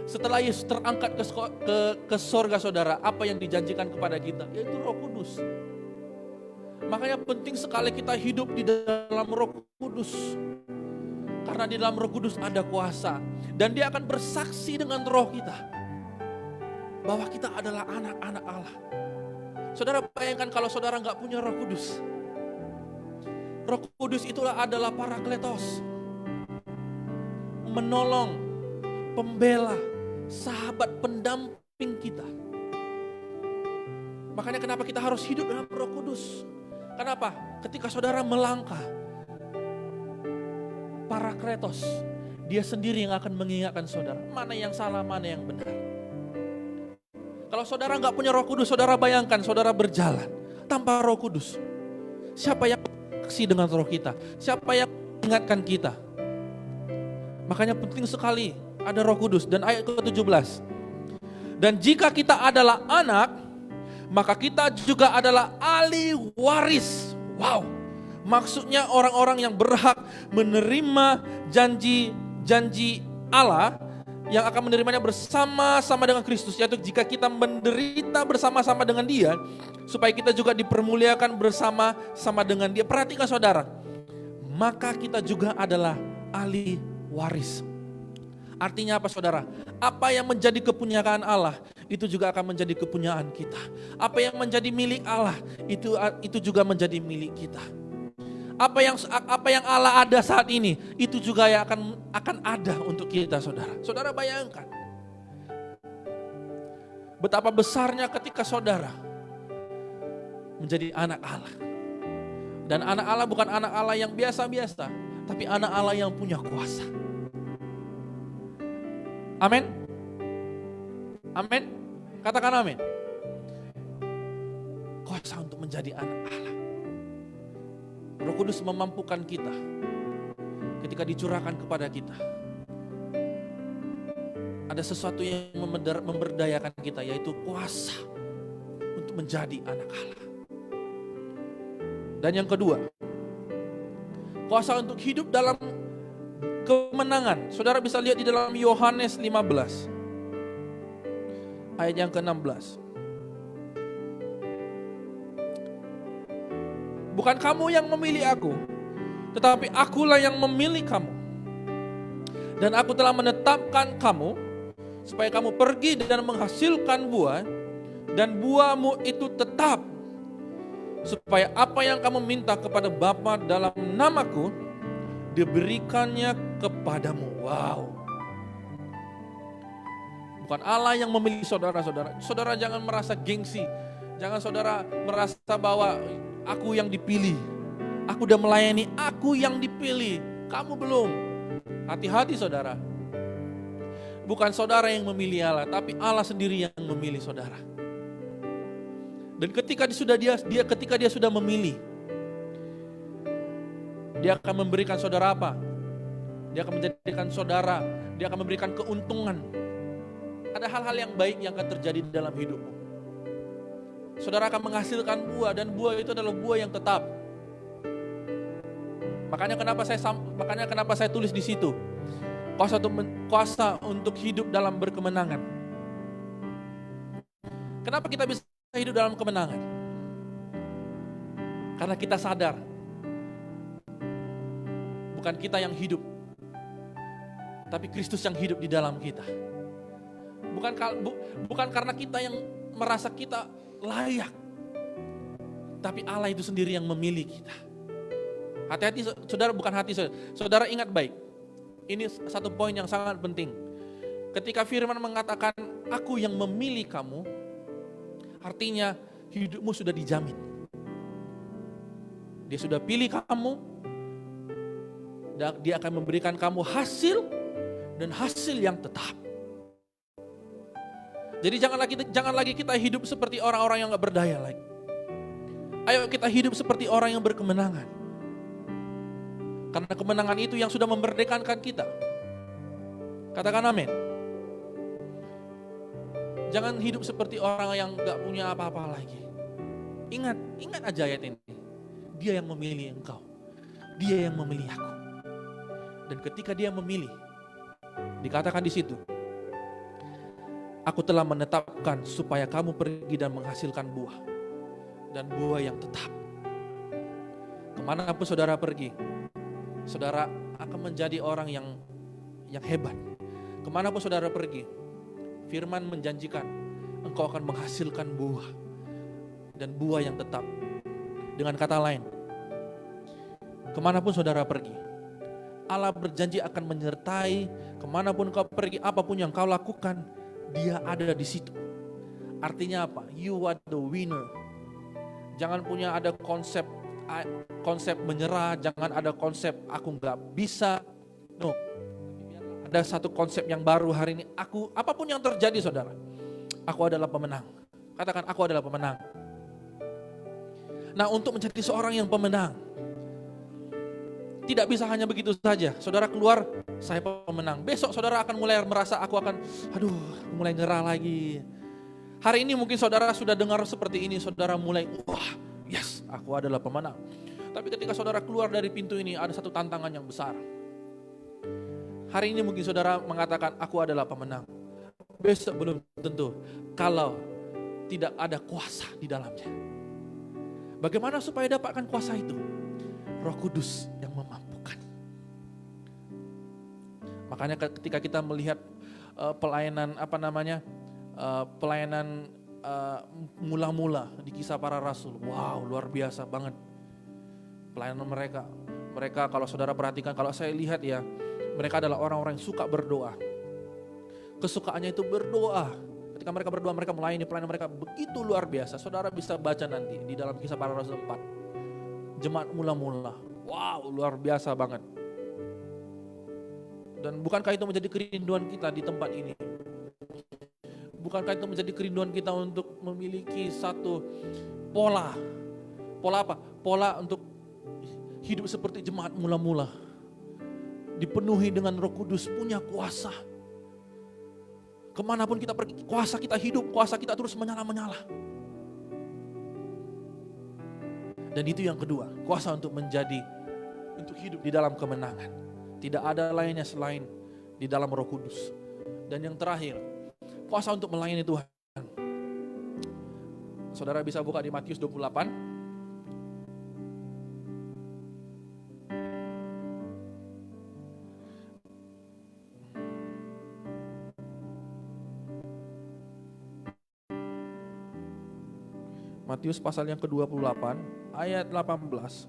Setelah Yesus terangkat ke sorga, saudara, apa yang dijanjikan kepada kita? Yaitu Roh Kudus. Makanya penting sekali kita hidup di dalam Roh Kudus. Karena di dalam Roh Kudus ada kuasa. Dan dia akan bersaksi dengan roh kita bahwa kita adalah anak-anak Allah. Saudara bayangkan kalau saudara nggak punya Roh Kudus. Roh Kudus itulah adalah Parakletos, menolong, pembela, sahabat, pendamping kita. Makanya kenapa kita harus hidup dalam Roh Kudus? Kenapa? Ketika saudara melangkah, Parakletos, dia sendiri yang akan mengingatkan saudara mana yang salah, mana yang benar. Kalau saudara nggak punya Roh Kudus, saudara bayangkan saudara berjalan tanpa Roh Kudus. Siapa yang saksi dengan roh kita? Siapa yang mengingatkan kita? Makanya penting sekali ada Roh Kudus. Dan ayat ke-17. Dan jika kita adalah anak, maka kita juga adalah ahli waris. Wow. Maksudnya orang-orang yang berhak menerima janji-janji Allah yang akan menerimanya bersama-sama dengan Kristus, yaitu jika kita menderita bersama-sama dengan Dia, supaya kita juga dipermuliakan bersama-sama dengan Dia. Perhatikan saudara, maka kita juga adalah ahli waris. Artinya apa saudara? Apa yang menjadi kepunyaan Allah, itu juga akan menjadi kepunyaan kita. Apa yang menjadi milik Allah, itu juga menjadi milik kita. Apa yang Allah ada saat ini, itu juga yang akan ada untuk kita, saudara. Saudara bayangkan betapa besarnya ketika saudara menjadi anak Allah. Dan anak Allah bukan anak Allah yang biasa-biasa, tapi anak Allah yang punya kuasa. Amin. Amin. Katakan amin. Kuasa untuk menjadi anak Allah. Roh Kudus memampukan kita ketika dicurahkan kepada kita. Ada sesuatu yang memberdayakan kita, yaitu kuasa untuk menjadi anak Allah. Dan yang kedua, kuasa untuk hidup dalam kemenangan. Saudara bisa lihat di dalam Yohanes 15 ayat yang ke-16. Bukan kamu yang memilih aku, tetapi akulah yang memilih kamu. Dan aku telah menetapkan kamu, supaya kamu pergi dan menghasilkan buah, dan buahmu itu tetap. Supaya apa yang kamu minta kepada Bapa dalam namaku, diberikannya kepadamu. Wow. Bukan Allah yang memilih saudara-saudara. Saudara jangan merasa gengsi. Jangan saudara merasa bahwa aku yang dipilih. Aku udah melayani, aku yang dipilih. Kamu belum. Hati-hati saudara. Bukan saudara yang memilih Allah, tapi Allah sendiri yang memilih saudara. Dan ketika dia sudah memilih, dia akan memberikan saudara apa? Dia akan menjadikan saudara, dia akan memberikan keuntungan. Ada hal-hal yang baik yang akan terjadi di dalam hidupmu. Saudara akan menghasilkan buah, dan buah itu adalah buah yang tetap. Makanya kenapa saya tulis di situ, kuasa untuk hidup dalam berkemenangan. Kenapa kita bisa hidup dalam kemenangan? Karena kita sadar bukan kita yang hidup, tapi Kristus yang hidup di dalam kita. Bukan karena kita yang merasa kita layak, tapi Allah itu sendiri yang memilih kita. Hati-hati saudara, bukan hati saudara. Saudara ingat baik, ini satu poin yang sangat penting. Ketika firman mengatakan aku yang memilih kamu, artinya hidupmu sudah dijamin. Dia sudah pilih kamu, dan dia akan memberikan kamu hasil, dan hasil yang tetap. Jadi jangan lagi kita hidup seperti orang-orang yang gak berdaya lagi. Ayo kita hidup seperti orang yang berkemenangan. Karena kemenangan itu yang sudah memerdekakan kita. Katakan amin. Jangan hidup seperti orang yang gak punya apa-apa lagi. Ingat aja ayat ini. Dia yang memilih engkau. Dia yang memilih aku. Dan ketika dia memilih, dikatakan di situ, aku telah menetapkan supaya kamu pergi dan menghasilkan buah. Dan buah yang tetap. Kemanapun saudara pergi, saudara akan menjadi orang yang hebat. Kemanapun saudara pergi, firman menjanjikan engkau akan menghasilkan buah. Dan buah yang tetap. Dengan kata lain, kemanapun saudara pergi, Allah berjanji akan menyertai. Kemanapun kau pergi, apapun yang kau lakukan, Dia ada di situ. Artinya apa? You are the winner. Jangan punya ada konsep menyerah, jangan ada konsep aku nggak bisa. No, ada satu konsep yang baru hari ini. Apapun yang terjadi saudara, aku adalah pemenang. Katakan, aku adalah pemenang. Nah, untuk menjadi seorang yang pemenang, tidak bisa hanya begitu saja. Saudara keluar, saya pemenang. Besok saudara akan mulai merasa mulai nyerah lagi. Hari ini mungkin saudara sudah dengar seperti ini, saudara mulai, yes, aku adalah pemenang. Tapi ketika saudara keluar dari pintu ini, ada satu tantangan yang besar. Hari ini mungkin saudara mengatakan, aku adalah pemenang. Besok belum tentu, kalau tidak ada kuasa di dalamnya. Bagaimana supaya dapatkan kuasa itu? Roh Kudus yang memampukan. Makanya ketika kita melihat pelayanan pelayanan mula-mula di Kisah Para Rasul, wow, luar biasa banget pelayanan mereka. Mereka kalau saudara perhatikan, kalau saya lihat ya, mereka adalah orang-orang yang suka berdoa. Kesukaannya itu berdoa. Ketika mereka berdoa, mereka melayani, pelayanan mereka begitu luar biasa. Saudara bisa baca nanti di dalam Kisah Para Rasul 4. Jemaat mula-mula, wow, luar biasa banget. Dan bukankah itu menjadi kerinduan kita di tempat ini? Bukankah itu menjadi kerinduan kita untuk memiliki satu pola? Pola apa? Pola untuk hidup seperti jemaat mula-mula. Dipenuhi dengan Roh Kudus, punya kuasa. Kemanapun kita pergi, kuasa kita hidup, kuasa kita terus menyala-menyala. Dan itu yang kedua, kuasa untuk hidup di dalam kemenangan. Tidak ada lainnya selain di dalam Roh Kudus. Dan yang terakhir, kuasa untuk melayani Tuhan. Saudara bisa buka di Matius 28. Matius pasal yang ke-28 ayat 18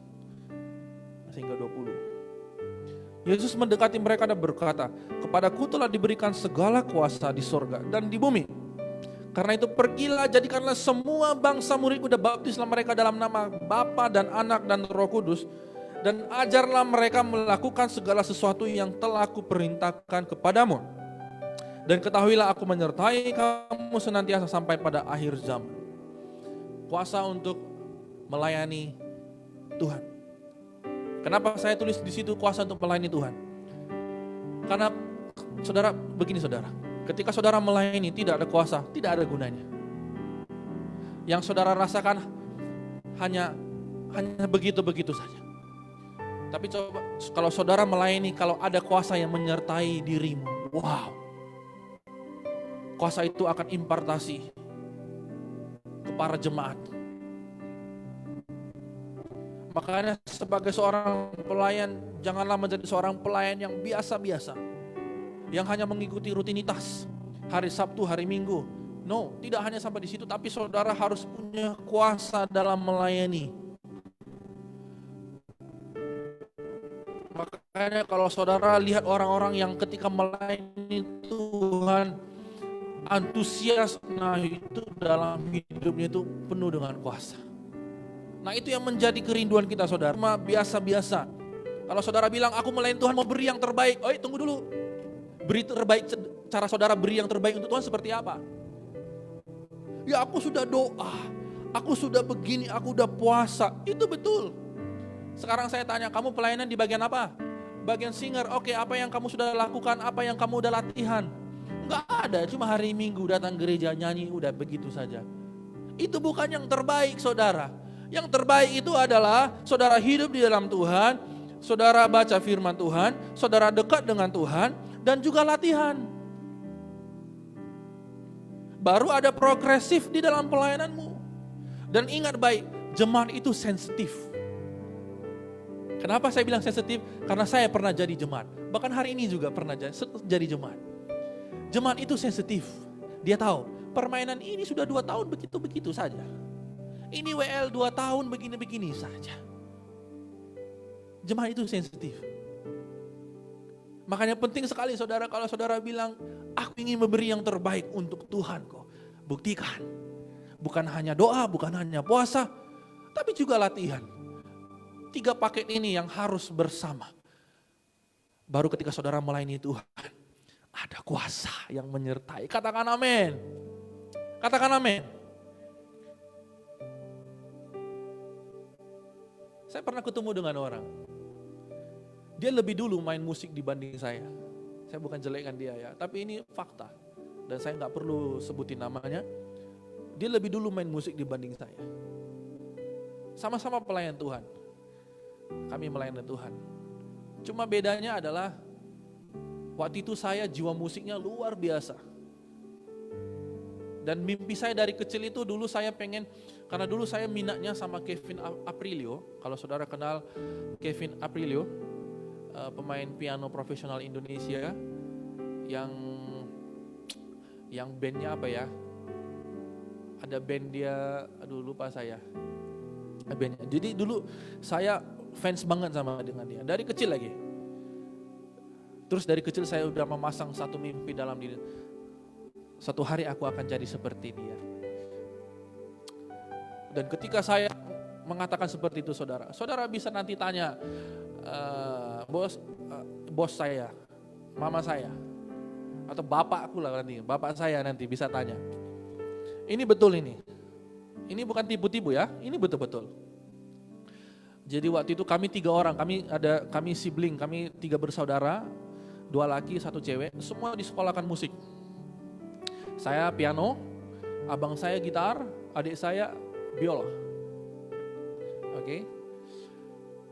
hingga 20. Yesus mendekati mereka dan berkata, "Kepadaku telah diberikan segala kuasa di sorga dan di bumi. Karena itu pergilah, jadikanlah semua bangsa muridku dan baptislah mereka dalam nama Bapa dan Anak dan Roh Kudus, dan ajarlah mereka melakukan segala sesuatu yang telah aku perintahkan kepadamu. Dan ketahuilah aku menyertai kamu senantiasa sampai pada akhir zaman." Kuasa untuk melayani Tuhan. Kenapa saya tulis di situ kuasa untuk melayani Tuhan? Karena saudara, begini saudara, ketika saudara melayani tidak ada kuasa, tidak ada gunanya. Yang saudara rasakan hanya begitu-begitu saja. Tapi coba kalau saudara melayani, kalau ada kuasa yang menyertai dirimu, wow. Kuasa itu akan impartasi ke para jemaat. Makanya sebagai seorang pelayan, janganlah menjadi seorang pelayan yang biasa-biasa, yang hanya mengikuti rutinitas hari Sabtu, hari Minggu. No, tidak hanya sampai di situ, tapi saudara harus punya kuasa dalam melayani. Makanya kalau saudara lihat orang-orang yang ketika melayani Tuhan antusias, nah itu dalam hidupnya itu penuh dengan kuasa. Nah itu yang menjadi kerinduan kita saudara. Cuma biasa-biasa. Kalau saudara bilang aku melayani Tuhan mau beri yang terbaik. Tunggu dulu. Beri terbaik, cara saudara beri yang terbaik untuk Tuhan seperti apa? Ya aku sudah doa, aku sudah begini, aku sudah puasa. Itu betul. Sekarang saya tanya, kamu pelayanan di bagian apa? Bagian singer. Oke, apa yang kamu sudah lakukan? Apa yang kamu sudah latihan? Enggak ada, cuma hari Minggu datang gereja nyanyi udah begitu saja. Itu bukan yang terbaik, saudara. Yang terbaik itu adalah saudara hidup di dalam Tuhan, saudara baca firman Tuhan, saudara dekat dengan Tuhan, dan juga latihan. Baru ada progresif di dalam pelayananmu. Dan ingat baik, jemaat itu sensitif. Kenapa saya bilang sensitif? Karena saya pernah jadi jemaat. Bahkan hari ini juga pernah jadi jemaat. Jemaat itu sensitif. Dia tahu, permainan ini sudah 2 tahun begitu-begitu saja. Ini WL 2 tahun begini-begini saja. Jemaat itu sensitif. Makanya penting sekali saudara, kalau saudara bilang, aku ingin memberi yang terbaik untuk Tuhan kok. Buktikan. Bukan hanya doa, bukan hanya puasa, tapi juga latihan. 3 paket ini yang harus bersama. Baru ketika saudara melayani Tuhan, ada kuasa yang menyertai. Katakan amin. Katakan amin. Saya pernah ketemu dengan orang. Dia lebih dulu main musik dibanding saya. Saya bukan jelekkan dia ya, tapi ini fakta. Dan saya nggak perlu sebutin namanya. Dia lebih dulu main musik dibanding saya. Sama-sama pelayan Tuhan. Kami melayani Tuhan. Cuma bedanya adalah waktu itu saya jiwa musiknya luar biasa. Dan mimpi saya dari kecil itu dulu saya pengen, karena dulu saya minatnya sama Kevin Aprilio. Kalau saudara kenal Kevin Aprilio, pemain piano profesional Indonesia yang bandnya apa ya? Ada band dia, aduh lupa saya. Bandnya. Jadi dulu saya fans banget sama dengan dia, dari kecil lagi. Terus dari kecil saya udah memasang satu mimpi dalam diri. Suatu hari aku akan jadi seperti dia. Dan ketika saya mengatakan seperti itu saudara bisa nanti tanya bos saya, mama saya, atau bapakku lah nanti, bapak saya nanti bisa tanya. Ini betul ini. Ini bukan tipu-tipu ya, ini betul-betul. Jadi waktu itu kami 3 orang, kami sibling, kami 3 bersaudara, 2 laki, 1 cewek, semua disekolahkan musik. Saya piano, abang saya gitar, adik saya biola. Oke.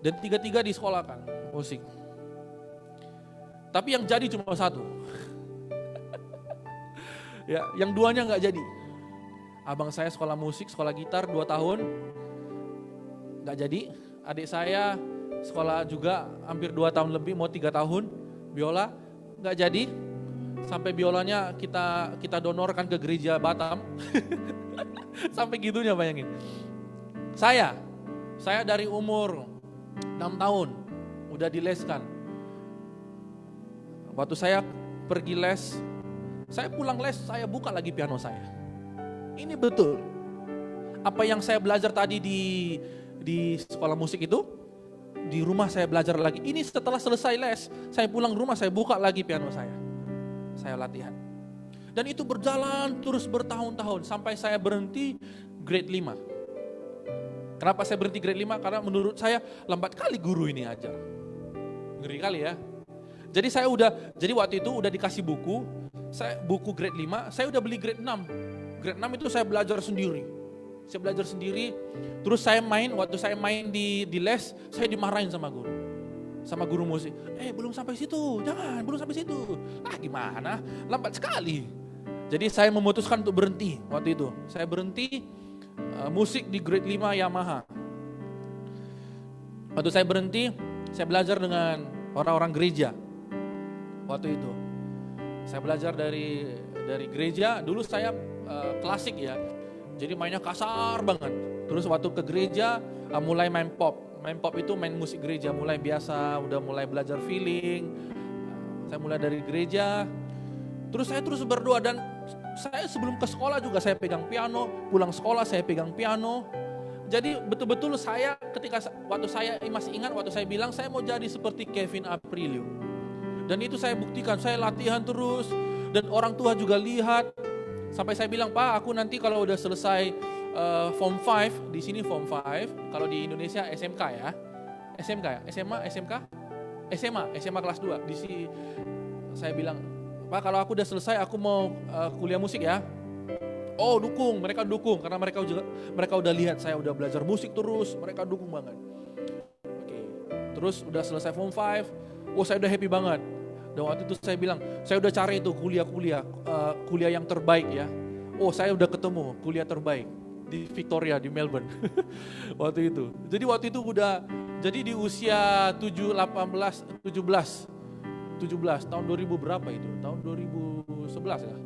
Dan 3-3 disekolahkan musik. Tapi yang jadi cuma 1. Ya, yang 2-nya nggak jadi. Abang saya sekolah musik, sekolah gitar 2 tahun, nggak jadi. Adik saya sekolah juga hampir 2 tahun lebih, mau 3 tahun, biola, nggak jadi. Sampai biolanya kita donorkan ke gereja Batam. Sampai gitunya bayangin. Saya dari umur 6 tahun udah dileskan. Waktu saya pergi les, saya pulang les, saya buka lagi piano saya. Ini betul. Apa yang saya belajar tadi di sekolah musik itu, di rumah saya belajar lagi. Ini setelah selesai les, saya pulang rumah, saya buka lagi piano saya. Saya latihan. Dan itu berjalan terus bertahun-tahun sampai saya berhenti grade 5. Kenapa saya berhenti grade 5? Karena menurut saya lambat kali guru ini ajar. Ngeri kali ya. Jadi waktu itu udah dikasih buku, buku grade 5, saya udah beli grade 6. Grade 6 itu saya belajar sendiri. Terus waktu saya main di les, saya dimarahin sama guru musik. Belum sampai situ, jangan, belum sampai situ. Gimana? Lambat sekali. Jadi saya memutuskan untuk berhenti waktu itu. Saya berhenti musik di grade 5 Yamaha. Waktu saya berhenti, saya belajar dengan orang-orang gereja. Waktu itu. Saya belajar dari gereja, dulu saya klasik ya. Jadi mainnya kasar banget. Terus waktu ke gereja mulai main pop. Main pop itu main musik gereja, mulai biasa, udah mulai belajar feeling. Saya mulai dari gereja. Terus saya terus berdoa dan saya sebelum ke sekolah juga saya pegang piano, pulang sekolah saya pegang piano. Jadi betul-betul saya waktu saya masih ingat waktu saya bilang saya mau jadi seperti Kevin Aprilio. Dan itu saya buktikan, saya latihan terus dan orang tua juga lihat. Sampai saya bilang, Pak, aku nanti kalau udah selesai Form 5, di sini Form 5, kalau di Indonesia SMK ya. SMA kelas 2. Saya bilang, Pak kalau aku udah selesai aku mau kuliah musik ya. Oh dukung, mereka dukung karena mereka udah lihat saya udah belajar musik terus, mereka dukung banget. Oke. Terus udah selesai form 5, oh saya udah happy banget. Dan waktu itu saya bilang, saya udah cari itu kuliah yang terbaik ya. Oh saya udah ketemu kuliah terbaik di Victoria di Melbourne. Waktu itu. Jadi waktu itu jadi di usia 17 tahun 2000 berapa itu? Tahun 2011 ya.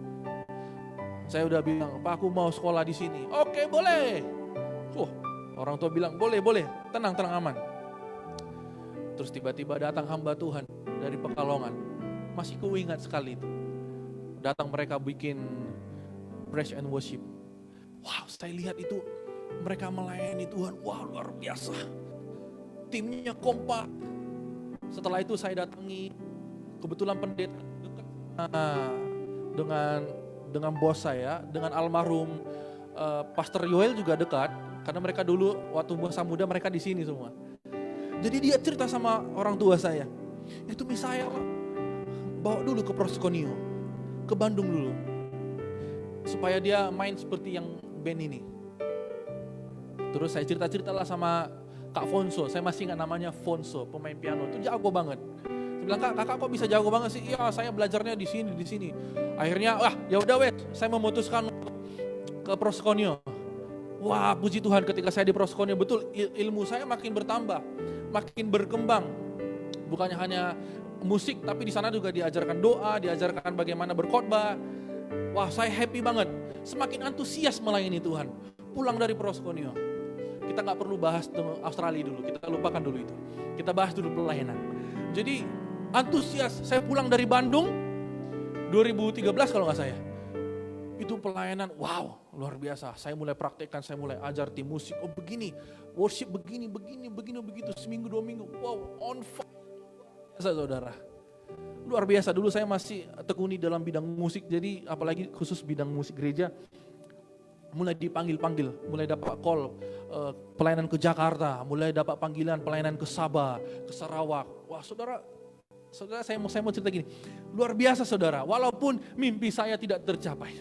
Saya udah bilang, Pak aku mau sekolah di sini. Oke boleh. Orang tua bilang boleh, tenang aman. Terus tiba-tiba datang hamba Tuhan dari Pekalongan. Masih kuingat sekali itu. Datang mereka bikin praise and worship. Wow, saya lihat itu mereka melayani Tuhan. Wow, luar biasa. Timnya kompak. Setelah itu saya datangi, kebetulan pendeta dekat dengan bos saya, dengan almarhum Pastor Yoel juga dekat, karena mereka dulu waktu masa muda mereka di sini semua. Jadi dia cerita sama orang tua saya, itu Misael bawa dulu ke Proskonio, ke Bandung dulu, supaya dia main seperti yang band ini. Terus saya cerita-ceritalah sama Kak Fonso, saya masih ingat namanya Fonso, pemain piano, itu jago banget. Dia bilang, kakak kok bisa jago banget sih? Iya, saya belajarnya di sini. Akhirnya, ya udah wes, saya memutuskan ke Proskonio. Wah, puji Tuhan ketika saya di Proskonio, betul ilmu saya makin bertambah, makin berkembang. Bukannya hanya musik, tapi di sana juga diajarkan doa, diajarkan bagaimana berkhotbah. Wah, saya happy banget, semakin antusias melayani Tuhan. Pulang dari Proskonio, kita nggak perlu bahas Australia dulu, kita lupakan dulu itu. Kita bahas dulu pelayanan. Jadi antusias, saya pulang dari Bandung 2013 kalau nggak saya. Itu pelayanan, wow luar biasa. Saya mulai praktekkan, saya mulai ajar tim musik. Oh begini, worship begini, begitu. Seminggu 2 minggu, wow on fire. Saudara, luar biasa. Dulu saya masih tekuni dalam bidang musik, jadi apalagi khusus bidang musik gereja. Mulai dipanggil, mulai dapat call pelayanan ke Jakarta, mulai dapat panggilan pelayanan ke Sabah, ke Sarawak. Wah saudara saya mau cerita gini, luar biasa saudara, walaupun mimpi saya tidak tercapai,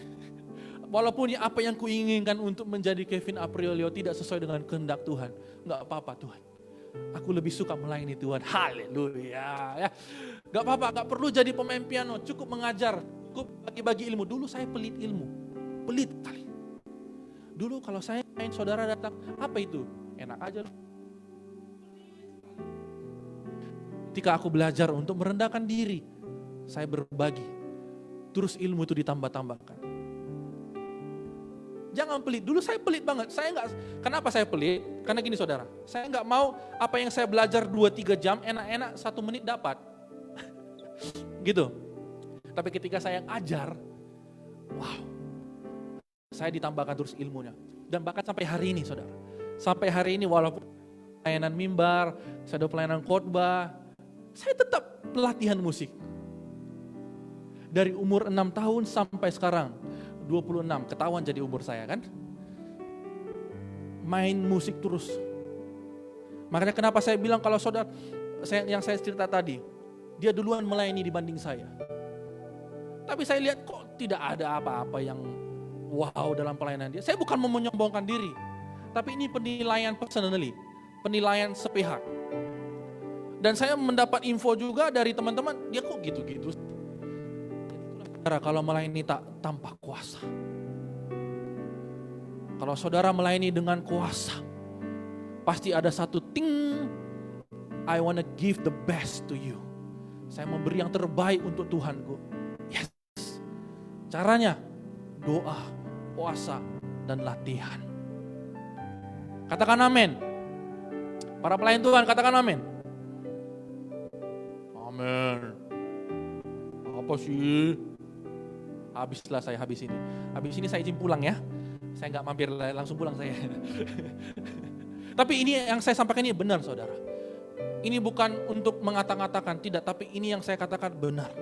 walaupun apa yang kuinginkan untuk menjadi Kevin Aprilio tidak sesuai dengan kehendak Tuhan, nggak apa-apa Tuhan, aku lebih suka melayani Tuhan, haleluya ya, nggak apa-apa, nggak perlu jadi pemain piano, cukup mengajar, cukup bagi-bagi ilmu. Dulu saya pelit ilmu, pelit kali. Dulu kalau saya main saudara datang, apa itu? Enak aja. Ketika aku belajar untuk merendahkan diri, saya berbagi, terus ilmu itu ditambah-tambahkan. Jangan pelit. Dulu saya pelit banget. Kenapa saya pelit? Karena gini saudara, saya nggak mau apa yang saya belajar 2-3 jam enak-enak 1 menit dapat. Gitu. Tapi ketika saya ajar, wow, saya ditambahkan terus ilmunya. Dan bahkan sampai hari ini saudara, sampai hari ini walaupun pelayanan mimbar, saya ada pelayanan khotbah, saya tetap pelatihan musik. Dari umur 6 tahun sampai sekarang 26, ketahuan jadi umur saya kan. Main musik terus. Makanya kenapa saya bilang kalau saudara, yang saya cerita tadi, dia duluan melayani dibanding saya. Tapi saya lihat kok tidak ada apa-apa yang wow dalam pelayanan dia. Saya bukan mau menyombongkan diri, tapi ini penilaian personally, penilaian sepihak. Dan saya mendapat info juga dari teman-teman, dia kok gitu-gitu. Saudara, kalau melayani tak tanpa kuasa. Kalau saudara melayani dengan kuasa, pasti ada satu ting, I wanna give the best to you. Saya memberi yang terbaik untuk Tuhanku. Yes. Caranya, doa, puasa, dan latihan. Katakan amin. Para pelayan Tuhan, katakan amin. Amin. Apa sih? Habislah saya habis ini. Habis ini saya izin pulang ya. Saya nggak mampir, langsung pulang saya. Tapi ini yang saya sampaikan ini benar saudara. Ini bukan untuk mengata-ngatakan, tidak. Tapi ini yang saya katakan benar.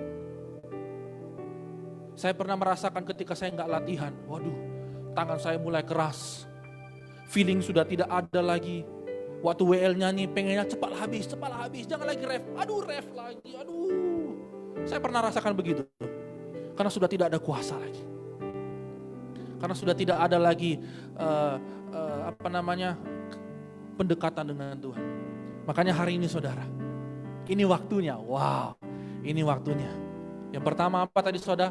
Saya pernah merasakan ketika saya nggak latihan. Waduh, tangan saya mulai keras. Feeling sudah tidak ada lagi. Waktu WL nyanyi pengennya cepat habis, jangan lagi ref. Aduh ref lagi, aduh. Saya pernah rasakan begitu. Karena sudah tidak ada kuasa lagi. Karena sudah tidak ada lagi pendekatan dengan Tuhan. Makanya hari ini saudara, ini waktunya. Wow, ini waktunya. Yang pertama apa tadi saudara?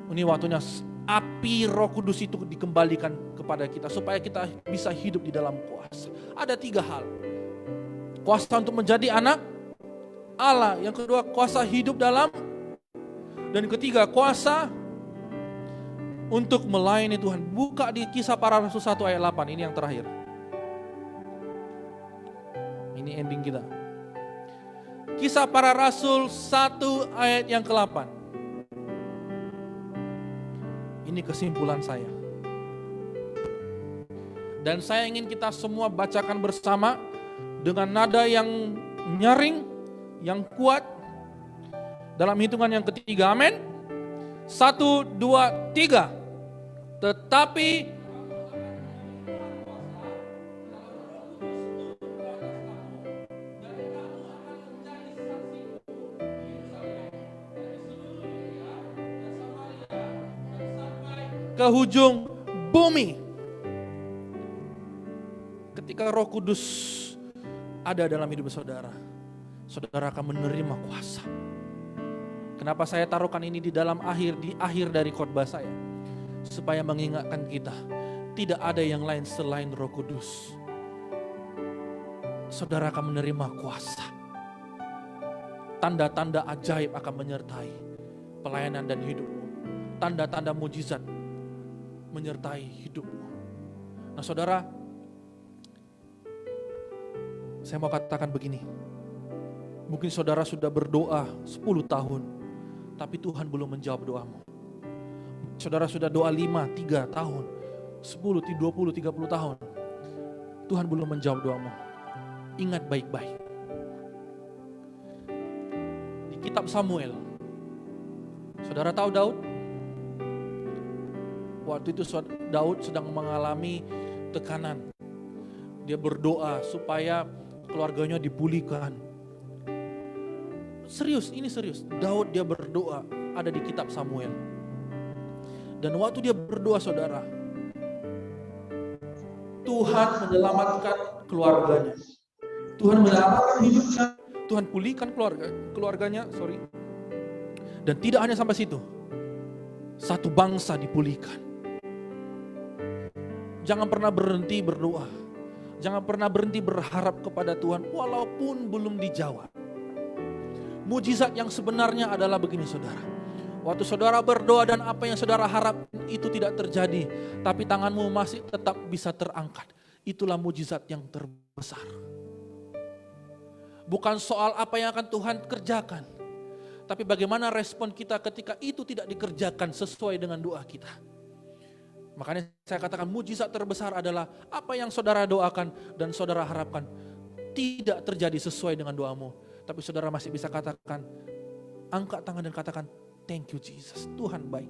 Ini waktunya api Roh Kudus itu dikembalikan kepada kita supaya kita bisa hidup di dalam kuasa. Ada 3 hal. Kuasa untuk menjadi anak Allah. Yang kedua, kuasa hidup dalam. Dan ketiga, kuasa untuk melayani Tuhan. Buka di Kisah Para Rasul 1 ayat 8. Ini yang terakhir. Ini ending kita. Kisah Para Rasul 1 ayat yang ke-8. Ini kesimpulan saya. Dan saya ingin kita semua bacakan bersama dengan nada yang nyaring, yang kuat. Dalam hitungan yang ketiga, amin. 1, 2, 3. Tetapi ke ujung bumi. Ketika Roh Kudus ada dalam hidup saudara, saudara akan menerima kuasa. Kenapa saya taruhkan ini di akhir dari khotbah saya? Supaya mengingatkan kita, tidak ada yang lain selain Roh Kudus. Saudara akan menerima kuasa. Tanda-tanda ajaib akan menyertai pelayanan dan hidupmu. Tanda-tanda mujizat menyertai hidupmu. Nah saudara, saya mau katakan begini. Mungkin saudara sudah berdoa 10 tahun, tapi Tuhan belum menjawab doamu. Saudara sudah doa 5, 3 tahun, 10, 20, 30 tahun. Tuhan belum menjawab doamu. Ingat baik-baik. Di kitab Samuel, saudara tahu Daud? Waktu itu Daud sedang mengalami tekanan. Dia berdoa supaya keluarganya dipulihkan. Serius, ini serius. Daud dia berdoa, ada di kitab Samuel. Dan waktu dia berdoa saudara, Tuhan menyelamatkan keluarganya. Tuhan menyelamatkan hidupnya. Tuhan pulihkan keluarganya. Dan tidak hanya sampai situ. Satu bangsa dipulihkan. Jangan pernah berhenti berdoa. Jangan pernah berhenti berharap kepada Tuhan walaupun belum dijawab. Mujizat yang sebenarnya adalah begini saudara. Waktu saudara berdoa dan apa yang saudara harap itu tidak terjadi, tapi tanganmu masih tetap bisa terangkat. Itulah mujizat yang terbesar. Bukan soal apa yang akan Tuhan kerjakan, tapi bagaimana respon kita ketika itu tidak dikerjakan sesuai dengan doa kita. Makanya saya katakan mujizat terbesar adalah apa yang saudara doakan dan saudara harapkan tidak terjadi sesuai dengan doamu. Tapi saudara masih bisa katakan, angkat tangan dan katakan, thank you Jesus, Tuhan baik.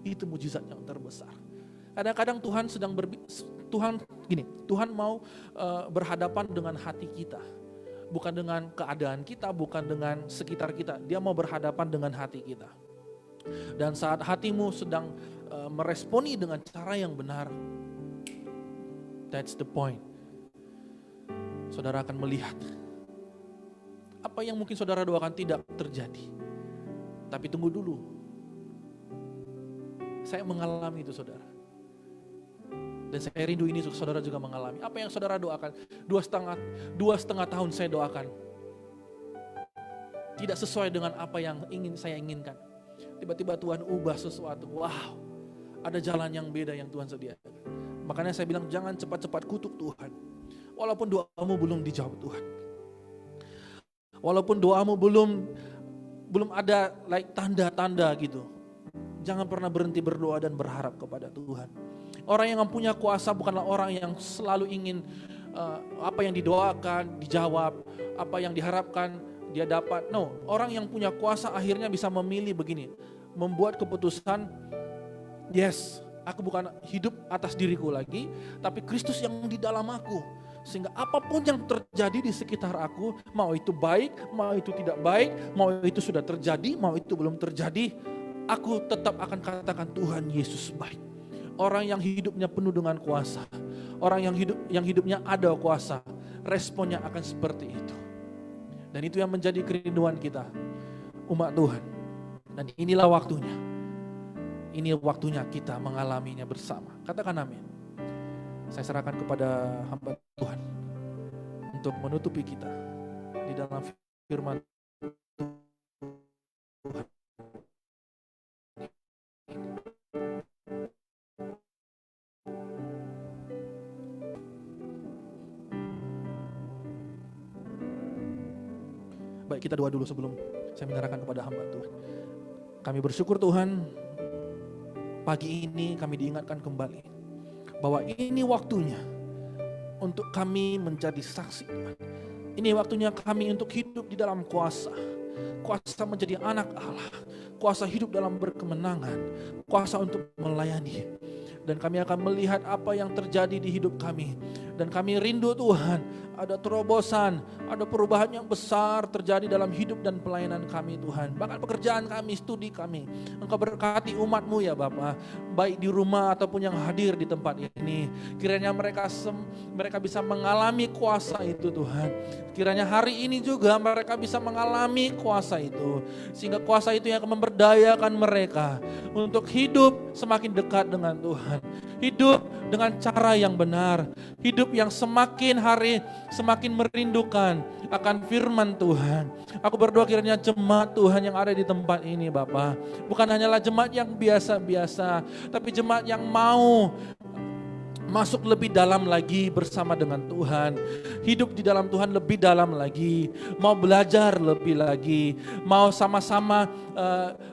Itu mujizat yang terbesar. Kadang-kadang Tuhan mau berhadapan dengan hati kita. Bukan dengan keadaan kita, bukan dengan sekitar kita. Dia mau berhadapan dengan hati kita. Dan saat hatimu sedang meresponi dengan cara yang benar, that's the point. Saudara akan melihat apa yang mungkin saudara doakan tidak terjadi. Tapi tunggu dulu. Saya mengalami itu saudara. Dan saya rindu ini saudara juga mengalami. Apa yang saudara doakan, 2,5 tahun saya doakan, tidak sesuai dengan apa yang saya inginkan. Tiba-tiba Tuhan ubah sesuatu. Wow, ada jalan yang beda yang Tuhan sediakan. Makanya saya bilang jangan cepat-cepat kutuk Tuhan. Walaupun doamu belum dijawab Tuhan. Walaupun doamu belum ada tanda-tanda gitu. Jangan pernah berhenti berdoa dan berharap kepada Tuhan. Orang yang punya kuasa bukanlah orang yang selalu ingin apa yang didoakan dijawab, apa yang diharapkan dia dapat. No, orang yang punya kuasa akhirnya bisa memilih begini, membuat keputusan, yes, aku bukan hidup atas diriku lagi, tapi Kristus yang di dalam aku. Sehingga apapun yang terjadi di sekitar aku, mau itu baik, mau itu tidak baik, mau itu sudah terjadi, mau itu belum terjadi, aku tetap akan katakan Tuhan Yesus baik. Orang yang hidupnya penuh dengan kuasa, orang yang hidupnya ada kuasa, responnya akan seperti itu. Dan itu yang menjadi kerinduan kita, umat Tuhan. Dan inilah waktunya. Ini waktunya kita mengalaminya bersama. Katakan amin. Saya serahkan kepada hamba Tuhan untuk menutupi kita di dalam firman Tuhan. Baik, kita doa dulu sebelum saya menyerahkan kepada hamba Tuhan. Kami bersyukur Tuhan, pagi ini kami diingatkan kembali bahwa ini waktunya untuk kami menjadi saksi Tuhan. Ini waktunya kami untuk hidup di dalam kuasa. Kuasa menjadi anak Allah, kuasa hidup dalam berkemenangan, kuasa untuk melayani. Dan kami akan melihat apa yang terjadi di hidup kami. Dan kami rindu Tuhan, ada terobosan, ada perubahan yang besar terjadi dalam hidup dan pelayanan kami Tuhan. Bahkan pekerjaan kami, studi kami. Engkau berkati umat-Mu ya Bapa, baik di rumah ataupun yang hadir di tempat ini. Kiranya mereka bisa mengalami kuasa itu Tuhan. Kiranya hari ini juga mereka bisa mengalami kuasa itu. Sehingga kuasa itu yang akan memberdayakan mereka untuk hidup semakin dekat dengan Tuhan. Hidup dengan cara yang benar. Hidup yang semakin hari semakin merindukan akan firman Tuhan. Aku berdoa kiranya jemaat Tuhan yang ada di tempat ini Bapa, bukan hanyalah jemaat yang biasa-biasa, tapi jemaat yang mau masuk lebih dalam lagi bersama dengan Tuhan. Hidup di dalam Tuhan lebih dalam lagi. Mau belajar lebih lagi. Mau sama-sama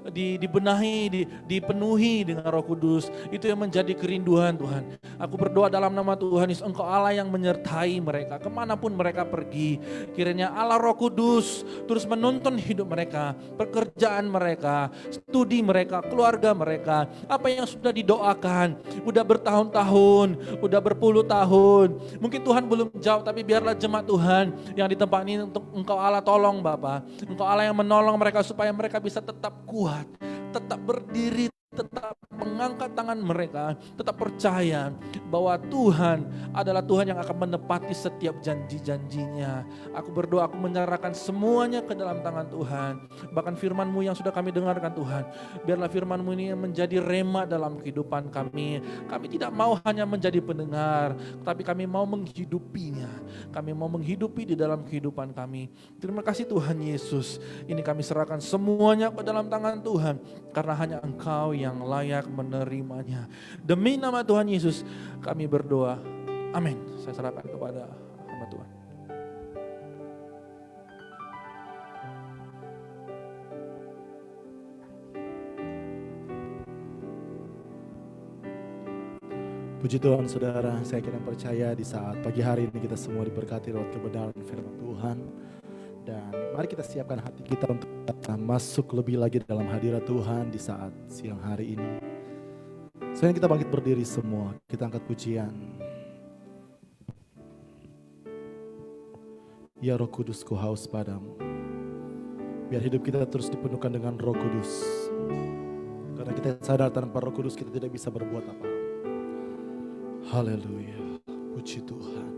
dibenahi, dipenuhi dengan Roh Kudus. Itu yang menjadi kerinduan Tuhan. Aku berdoa dalam nama Tuhan Yesus, Engkau Allah yang menyertai mereka kemanapun mereka pergi. Kiranya Allah Roh Kudus terus menuntun hidup mereka, pekerjaan mereka, studi mereka, keluarga mereka. Apa yang sudah didoakan, udah bertahun-tahun, udah berpuluh tahun. Mungkin Tuhan belum jawab, tapi biarlah jemaat Tuhan yang di tempat ini untuk Engkau Allah tolong Bapa. Engkau Allah yang menolong mereka supaya mereka bisa tetap kuat, tetap berdiri, tetap mengangkat tangan mereka, tetap percaya bahwa Tuhan adalah Tuhan yang akan menepati setiap janji-janjinya. Aku berdoa, aku menyerahkan semuanya ke dalam tangan Tuhan. Bahkan firman-Mu yang sudah kami dengarkan Tuhan, biarlah firman-Mu ini menjadi rema dalam kehidupan kami. Kami tidak mau hanya menjadi pendengar, tapi kami mau menghidupinya. Kami mau menghidupi di dalam kehidupan kami. Terima kasih Tuhan Yesus. Ini kami serahkan semuanya ke dalam tangan Tuhan, karena hanya Engkau yang layak menerimanya. Demi nama Tuhan Yesus kami berdoa. Amin. Saya serahkan kepada hamba Tuhan. Puji Tuhan saudara, saya kira percaya di saat pagi hari ini kita semua diberkati lewat kebenaran firman Tuhan. Dan mari kita siapkan hati kita untuk masuk lebih lagi dalam hadirat Tuhan di saat siang hari ini. Sekarang kita bangkit berdiri semua, kita angkat pujian. Ya Roh Kudus, ku haus padamu. Biar hidup kita terus dipenuhkan dengan Roh Kudus. Karena kita sadar tanpa Roh Kudus kita tidak bisa berbuat apa-apa. Haleluya, puji Tuhan.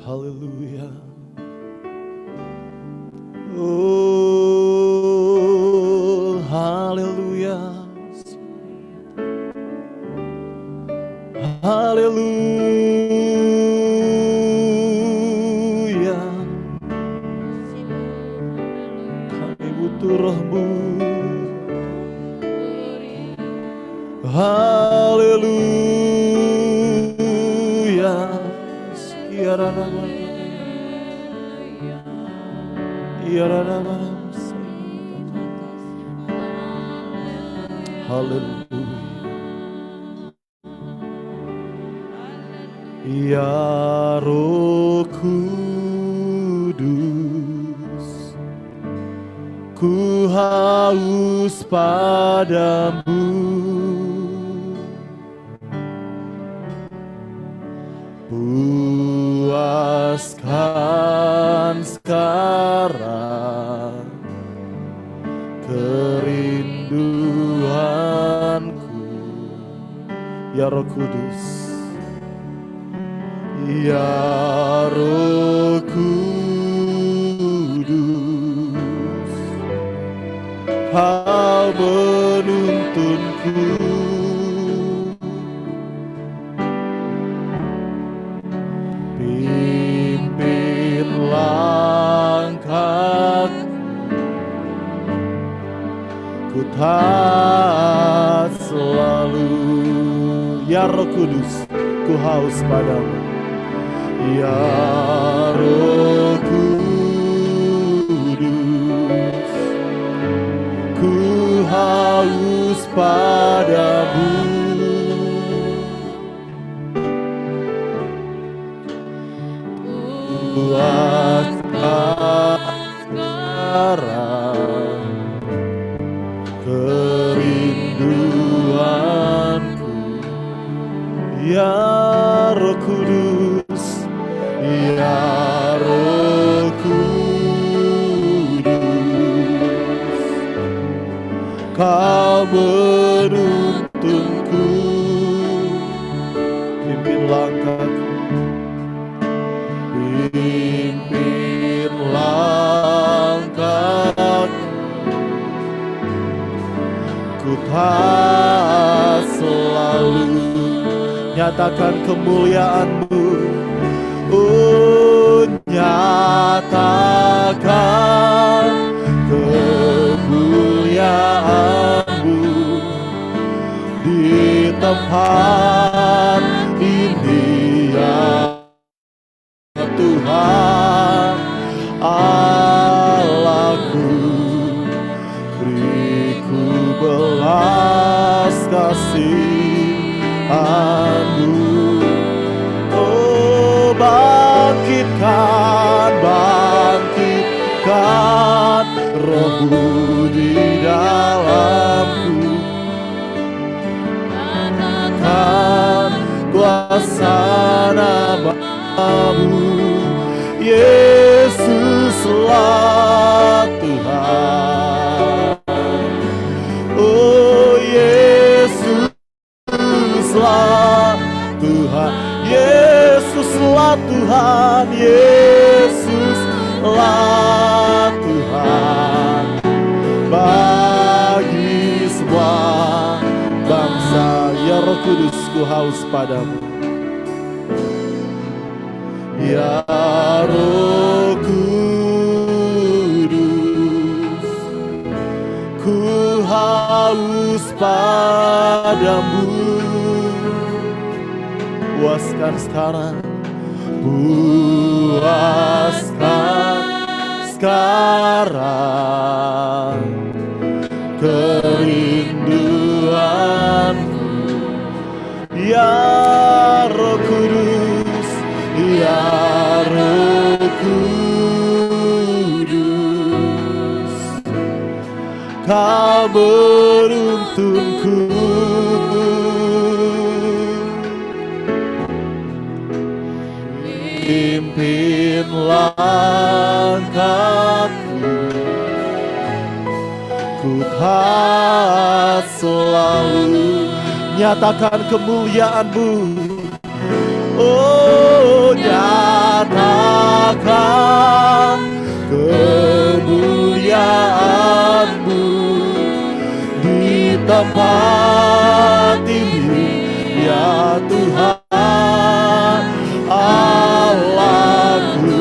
Haleluya. Oh, haleluya. Haleluya. Kami butuh Roh-Mu. Haleluya. Haleluya. Ya Roh Kudus, ku haus padamu. Puaskan sekarang kerinduan Ya Roh Kudus, ya Roh Kudus, Kau menuntunku, pimpin langkahku, ku taat selalu. Ya Roh Kudus, ku haus padamu. Ya Roh Kudus, ku haus padamu. Buat sekarang kerinduanku. Ya Roh Kudus, ya Roh Kudus, Kau menuntunku, pimpin langkahku, pimpin langkahku, ku taat selalu. Nyatakan kemuliaan-Mu, oh nyatakan kemuliaan-Mu di tempat ini ya Tuhan Allahku. Beriku belas kasihan-Mu, oh bangkitkan Roh-Mu di dalamku, nyatakan kuasa nama-Mu, Yesuslah Tuhan. Oh Yesuslah Tuhan, Yesuslah Tuhan, Yesuslah Tuhan. Bagi semua bangsa, ya Roh Kudus, ku haus padamu. Ya Roh Kudus, ku haus padamu. Puaskan sekarang, puaskan sekarang kerinduanku. Ya Roh Kudus, ya Roh Kudus, Kau menuntunku, pimpin langkahku, ku taat selalu. Nyatakan kemuliaan-Mu, oh nyatakan kemuliaan-Mu di tempat ini ya Tuhan Allahku.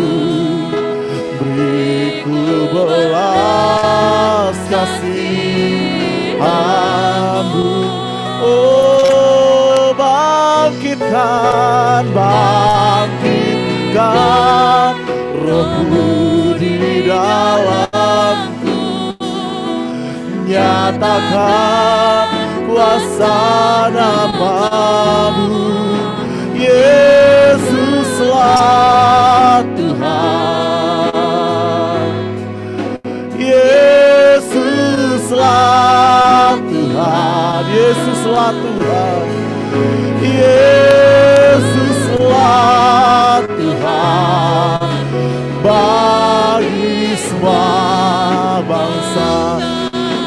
Beriku belas kasihan-Mu, oh bangkitkan Roh-Mu di dalamku, nyatakan kuasa nama-Mu, Yesuslah Tuhan, Yesuslah Tuhan, Yesuslah Tuhan, Yesuslah Tuhan. Bagi semua bangsa,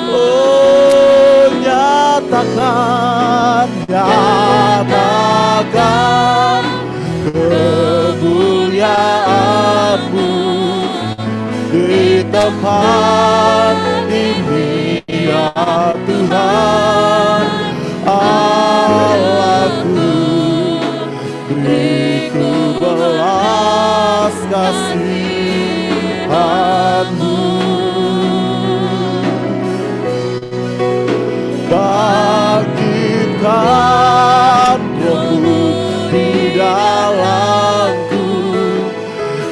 oh nyatakan nyatakan kemuliaan-Mu di tempat ini ya Tuhan. Allahku, beriku belas kasihan-Mu. Bangkitkan Roh-Mu di dalamku,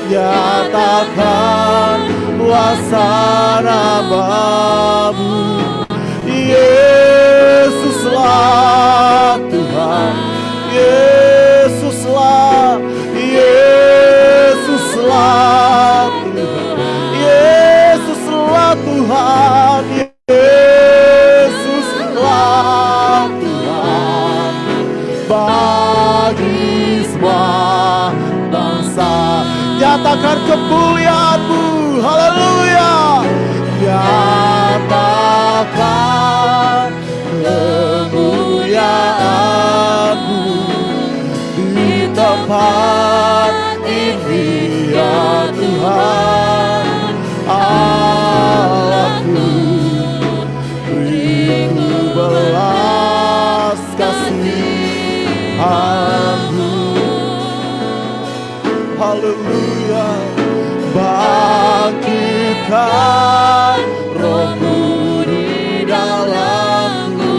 nyatakan kuasa nama-Mu. Yesuslah Tuhan, Yesuslah, Yesuslah Tuhan, Yesuslah Tuhan, Yesuslah Tuhan. Bagi semua bangsa nyatakan kemuliaan-Mu, haleluya. Nyatakan kemuliaan-Mu di tempat ini ya Tuhan. Allahku, beriku belas kasihan-Mu. Haleluya. Bangkitkan Roh-Mu di dalamku,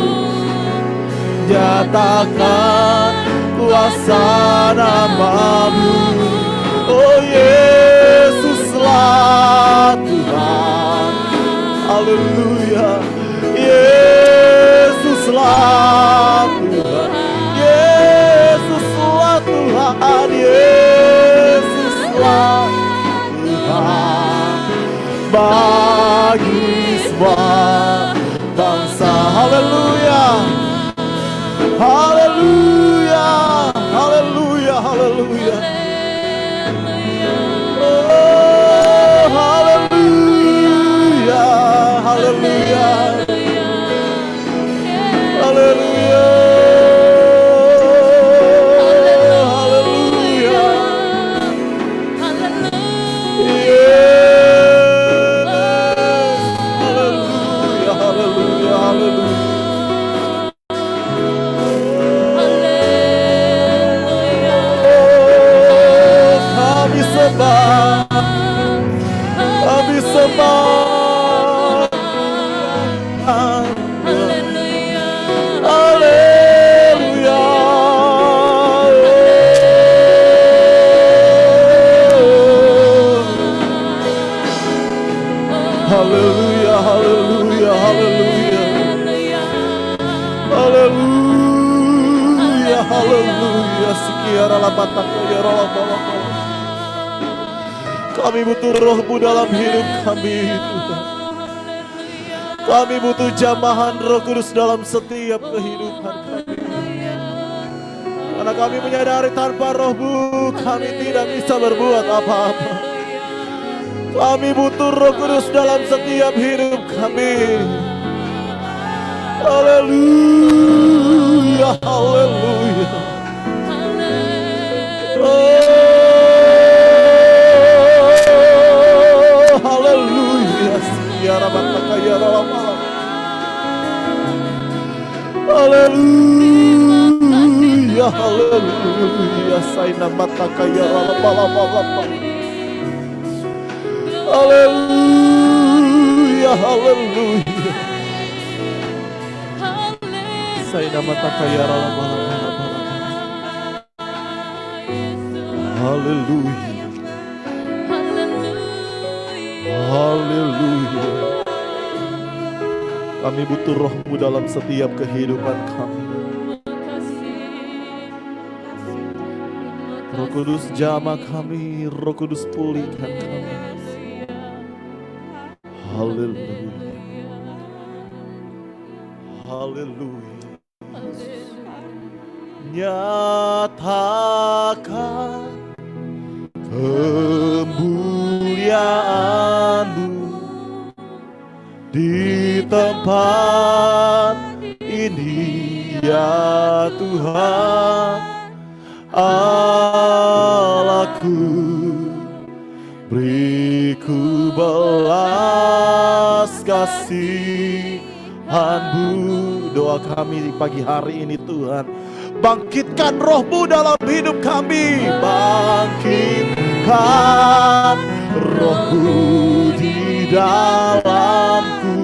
nyatakan kuasa nama-Mu. Oh Yesuslah Tuhan, haleluya. Yesuslah Tuhan, Yesuslah Tuhan, Yesuslah Tuhan. Bagi semua bangsa, haleluya, haleluya, haleluya, haleluya. Oh, haleluya, haleluya, haleluya, haleluya. Haleluya, haleluya. Kami sembah, kami sembah. Haleluya, haleluya. Haleluya, haleluya, haleluya. Haleluya, haleluya. Sekiara lamataka ya Allah. Kami butuh Roh-Mu dalam hidup kami, Tuhan. Kami butuh jamahan Roh Kudus dalam setiap kehidupan kami. Karena kami menyadari tanpa Roh-Mu kami tidak bisa berbuat apa-apa. Kami butuh Roh Kudus dalam setiap hidup kami. Haleluya, haleluya. Oh, haleluya. Sekiara mataka ya Allah. Haleluya, haleluya. Saina mataka ya Allah. Haleluya, haleluya. Saina mataka ya Allah. Haleluya, haleluya. Kami butuh Roh-Mu dalam setiap kehidupan kami. Roh Kudus jamah kami, Roh Kudus pulihkan kami. Haleluya, haleluya. Nyatakan kemuliaan-Mu di tempat ini Ya Tuhan Allahku, beriku belas kasihan-Mu. Doa kami pagi hari ini Tuhan, bangkitkan roh-Mu dalam hidup kami. Bangkitkan roh-Mu di dalamku,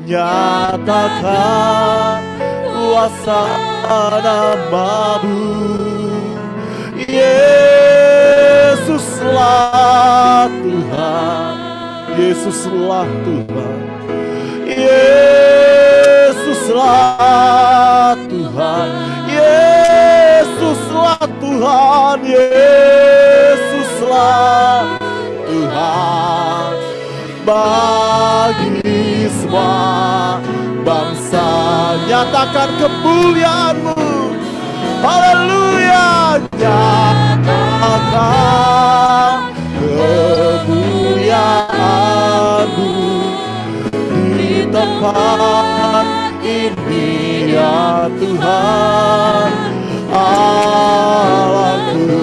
nyatakan kuasa nama-Mu. Yesuslah Tuhan, Yesuslah Tuhan, Yesuslah Tuhan, Yesuslah Tuhan, Yesuslah Tuhan. Bagi semua bangsa nyatakan kemuliaan-Mu. Haleluya, nyatakan kemuliaan-Mu di tempat ini ya Tuhan Allahku,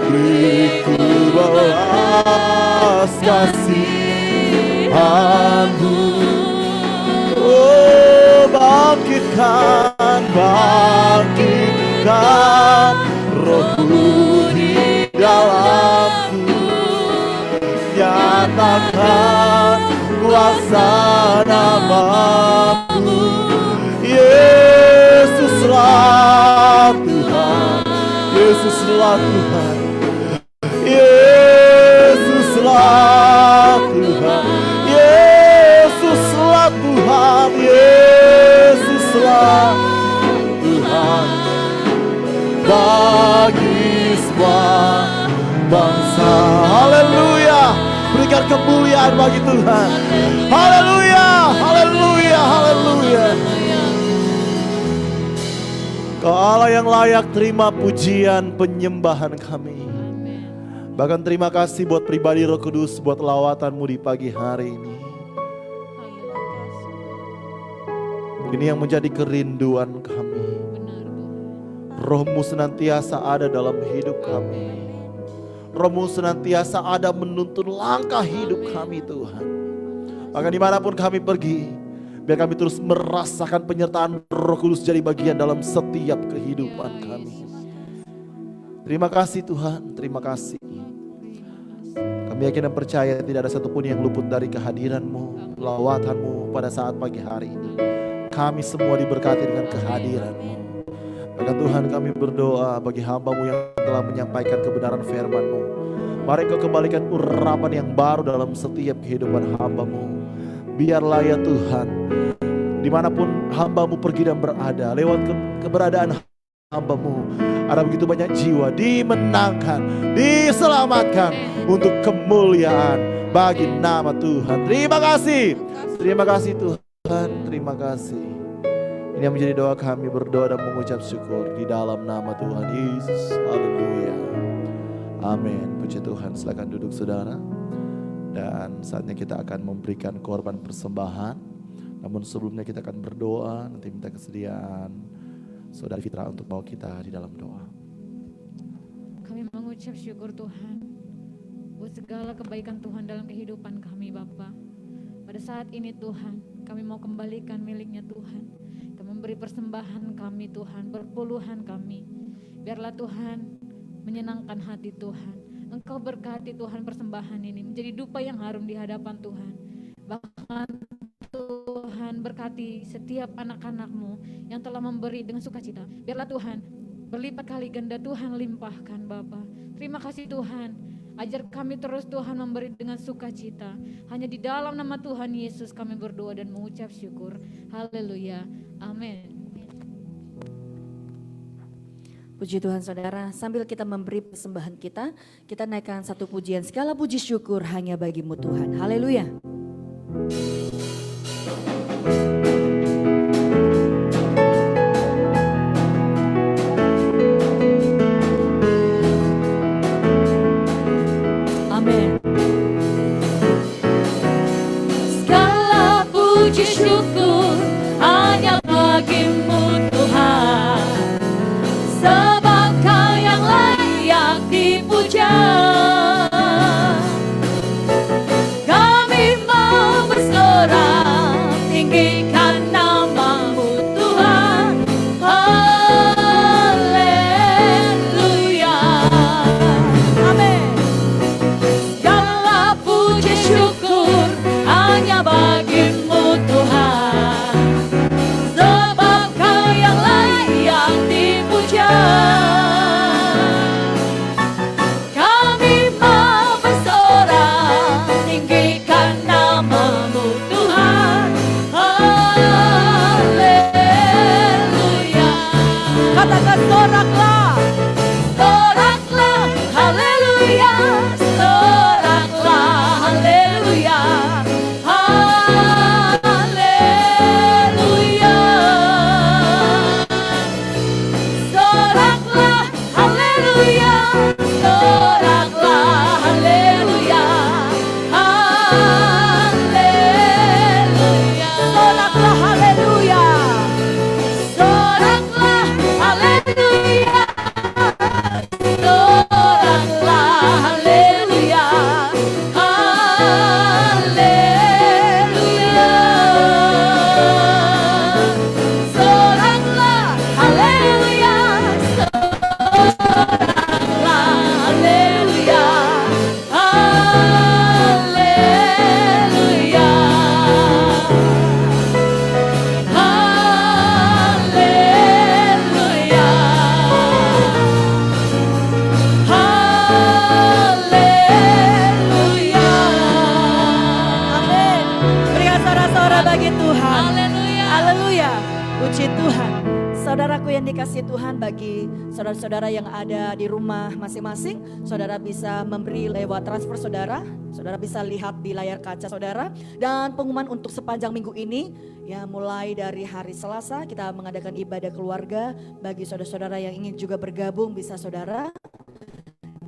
beriku belas kasihan-Mu. Oh, bangkitkan, bangkitkan roh-Mu di dalamku, nyatakan kuasa nama-Mu. Yesuslah Tuhan, Yesuslah Tuhan, Yesuslah Tuhan, Yesuslah Tuhan, Yesuslah Tuhan. Bagi semua bangsa, haleluya, berikan kemuliaan bagi Tuhan. Haleluya, haleluya, haleluya. Kau Allah yang layak terima pujian penyembahan kami. Bahkan terima kasih buat pribadi Roh Kudus, buat lawatan-Mu di pagi hari ini. Ini yang menjadi kerinduan kami. Roh-Mu senantiasa ada dalam hidup kami. Roh-Mu senantiasa ada menuntun langkah hidup kami Tuhan. Maka dimanapun kami pergi, biar kami terus merasakan penyertaan Roh Kudus jadi bagian dalam setiap kehidupan kami. Terima kasih Tuhan, terima kasih. Kami yakin dan percaya tidak ada satupun yang luput dari kehadiran-Mu, lawatan-Mu pada saat pagi hari ini. Kami semua diberkati dengan kehadiran-Mu. Maka Tuhan kami berdoa bagi hamba-Mu yang telah menyampaikan kebenaran firman-Mu. Mari Engkau kembalikan urapan yang baru dalam setiap kehidupan hamba-Mu. Biarlah ya Tuhan, dimanapun hamba-Mu pergi dan berada, lewat keberadaan hamba-Mu, ada begitu banyak jiwa dimenangkan, diselamatkan untuk kemuliaan bagi nama Tuhan. Terima kasih Tuhan, terima kasih. Ini yang menjadi doa kami, berdoa dan mengucap syukur di dalam nama Tuhan Yesus. Haleluya. Amin. Puji Tuhan. Silakan duduk saudara. Dan saatnya kita akan memberikan korban persembahan. Namun sebelumnya kita akan berdoa. Nanti minta kesediaan Saudari Fitra untuk bawa kita di dalam doa. Kami mengucap syukur Tuhan buat segala kebaikan Tuhan dalam kehidupan kami Bapa. Pada saat ini Tuhan, kami mau kembalikan miliknya Tuhan. Kami memberi persembahan kami Tuhan, berpuluhan kami. Biarlah Tuhan menyenangkan hati Tuhan. Engkau berkati Tuhan persembahan ini menjadi dupa yang harum di hadapan Tuhan. Bahkan Tuhan berkati setiap anak-anak-Mu yang telah memberi dengan sukacita. Biarlah Tuhan berlipat kali ganda Tuhan limpahkan Bapa. Terima kasih Tuhan. Ajar kami terus Tuhan memberi dengan sukacita. Hanya di dalam nama Tuhan Yesus kami berdoa dan mengucap syukur. Haleluya. Amin. Puji Tuhan saudara, sambil kita memberi persembahan kita naikkan satu pujian, segala puji syukur hanya bagi-Mu Tuhan. Haleluya. Amin. Segala puji syukur hanya Saudaraku yang dikasihi Tuhan, bagi saudara-saudara yang ada di rumah masing-masing, saudara bisa memberi lewat transfer saudara, saudara bisa lihat di layar kaca saudara. Dan pengumuman untuk sepanjang minggu ini, ya mulai dari hari Selasa kita mengadakan ibadah keluarga. Bagi saudara-saudara yang ingin juga bergabung bisa saudara.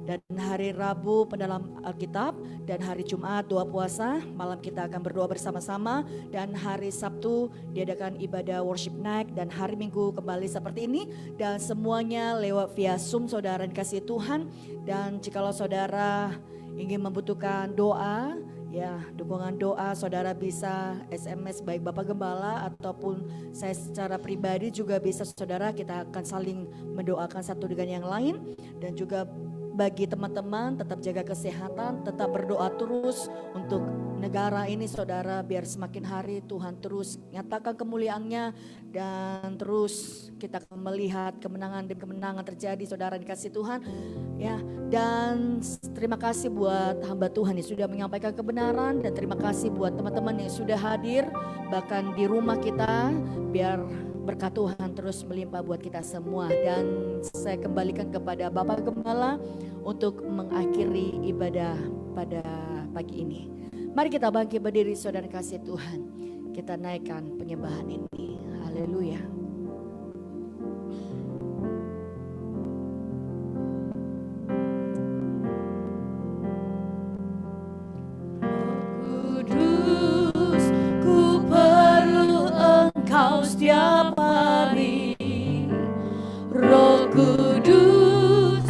Dan hari Rabu pendalam Alkitab, dan hari Jumat doa puasa, malam kita akan berdoa bersama-sama, dan hari Sabtu diadakan ibadah worship night, dan hari Minggu kembali seperti ini, dan semuanya lewat via Zoom saudara dikasihi Tuhan. Dan jikalau saudara ingin membutuhkan doa, ya dukungan doa, saudara bisa SMS baik Bapak Gembala ataupun saya secara pribadi juga bisa saudara, kita akan saling mendoakan satu dengan yang lain. Dan juga bagi teman-teman tetap jaga kesehatan, tetap berdoa terus untuk negara ini saudara, biar semakin hari Tuhan terus nyatakan kemuliaannya, dan terus kita akan melihat kemenangan dan kemenangan terjadi saudara dikasih Tuhan ya. Dan terima kasih buat hamba Tuhan yang sudah menyampaikan kebenaran, dan terima kasih buat teman-teman yang sudah hadir bahkan di rumah kita, biar berkat Tuhan terus melimpah buat kita semua. Dan saya kembalikan kepada Bapak Gembala untuk mengakhiri ibadah pada pagi ini. Mari kita bangkit berdiri saudara kasih Tuhan. Kita naikkan penyembahan ini. Haleluya. Kudus, ku perlu Engkau setiap hari. Roh Kudus,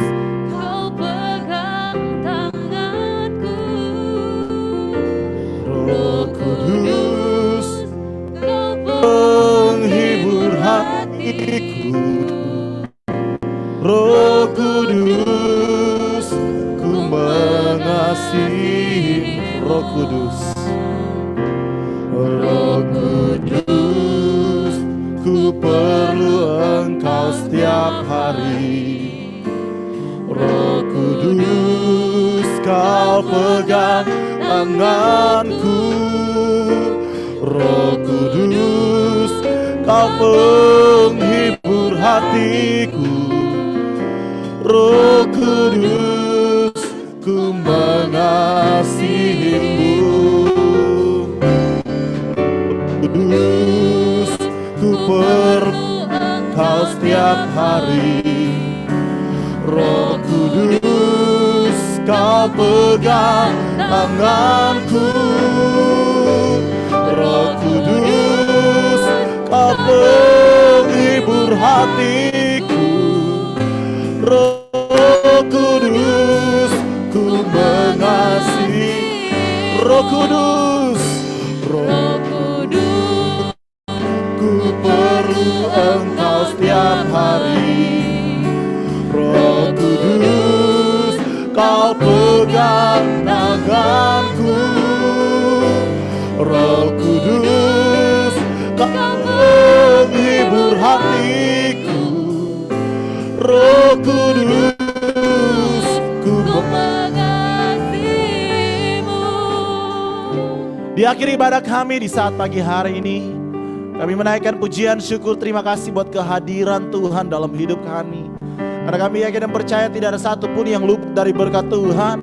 Kau pegang tanganku. Roh Kudus, Kau penghibur hatiku. Roh Kudus, ku mengasihi. Roh Kudus, Roh Kudus, ku perlu Engkau setiap hari. Roh Kudus, Kau pegang tanganku. Roh Kudus, Kau penghibur hatiku. Roh Kudus, ku mengasihimu. Kudus, ku perlu Engkau setiap hari. Roh Kudus, Kau pegang tanganku. Roh Kudus, Kau penghibur hatiku. Roh Kudus, ku mengasihi. Roh Kudus, Roh Kudus, ku perlu Engkau setiap hari. Roh Kudus, Kau pegang tanganku. Roh Kudus, Kau menghibur hatiku. Roh Kudus, ku mengasihimu. Di akhir ibadah kami di saat pagi hari ini, kami menaikkan pujian syukur terima kasih buat kehadiran Tuhan dalam hidup kami. Karena kami yakin dan percaya tidak ada satupun yang luput dari berkat Tuhan.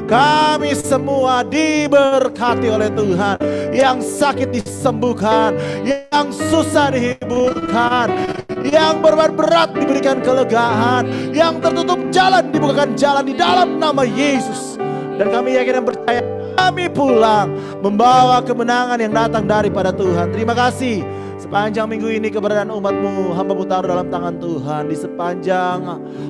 Kami semua diberkati oleh Tuhan. Yang sakit disembuhkan, yang susah dihiburkan, yang beban berat diberikan kelegaan, yang tertutup jalan dibukakan jalan di dalam nama Yesus. Dan kami yakin dan percaya kami pulang membawa kemenangan yang datang daripada Tuhan. Terima kasih. Sepanjang minggu ini keberadaan umat-Mu, hamba-Mu taruh dalam tangan Tuhan. Di sepanjang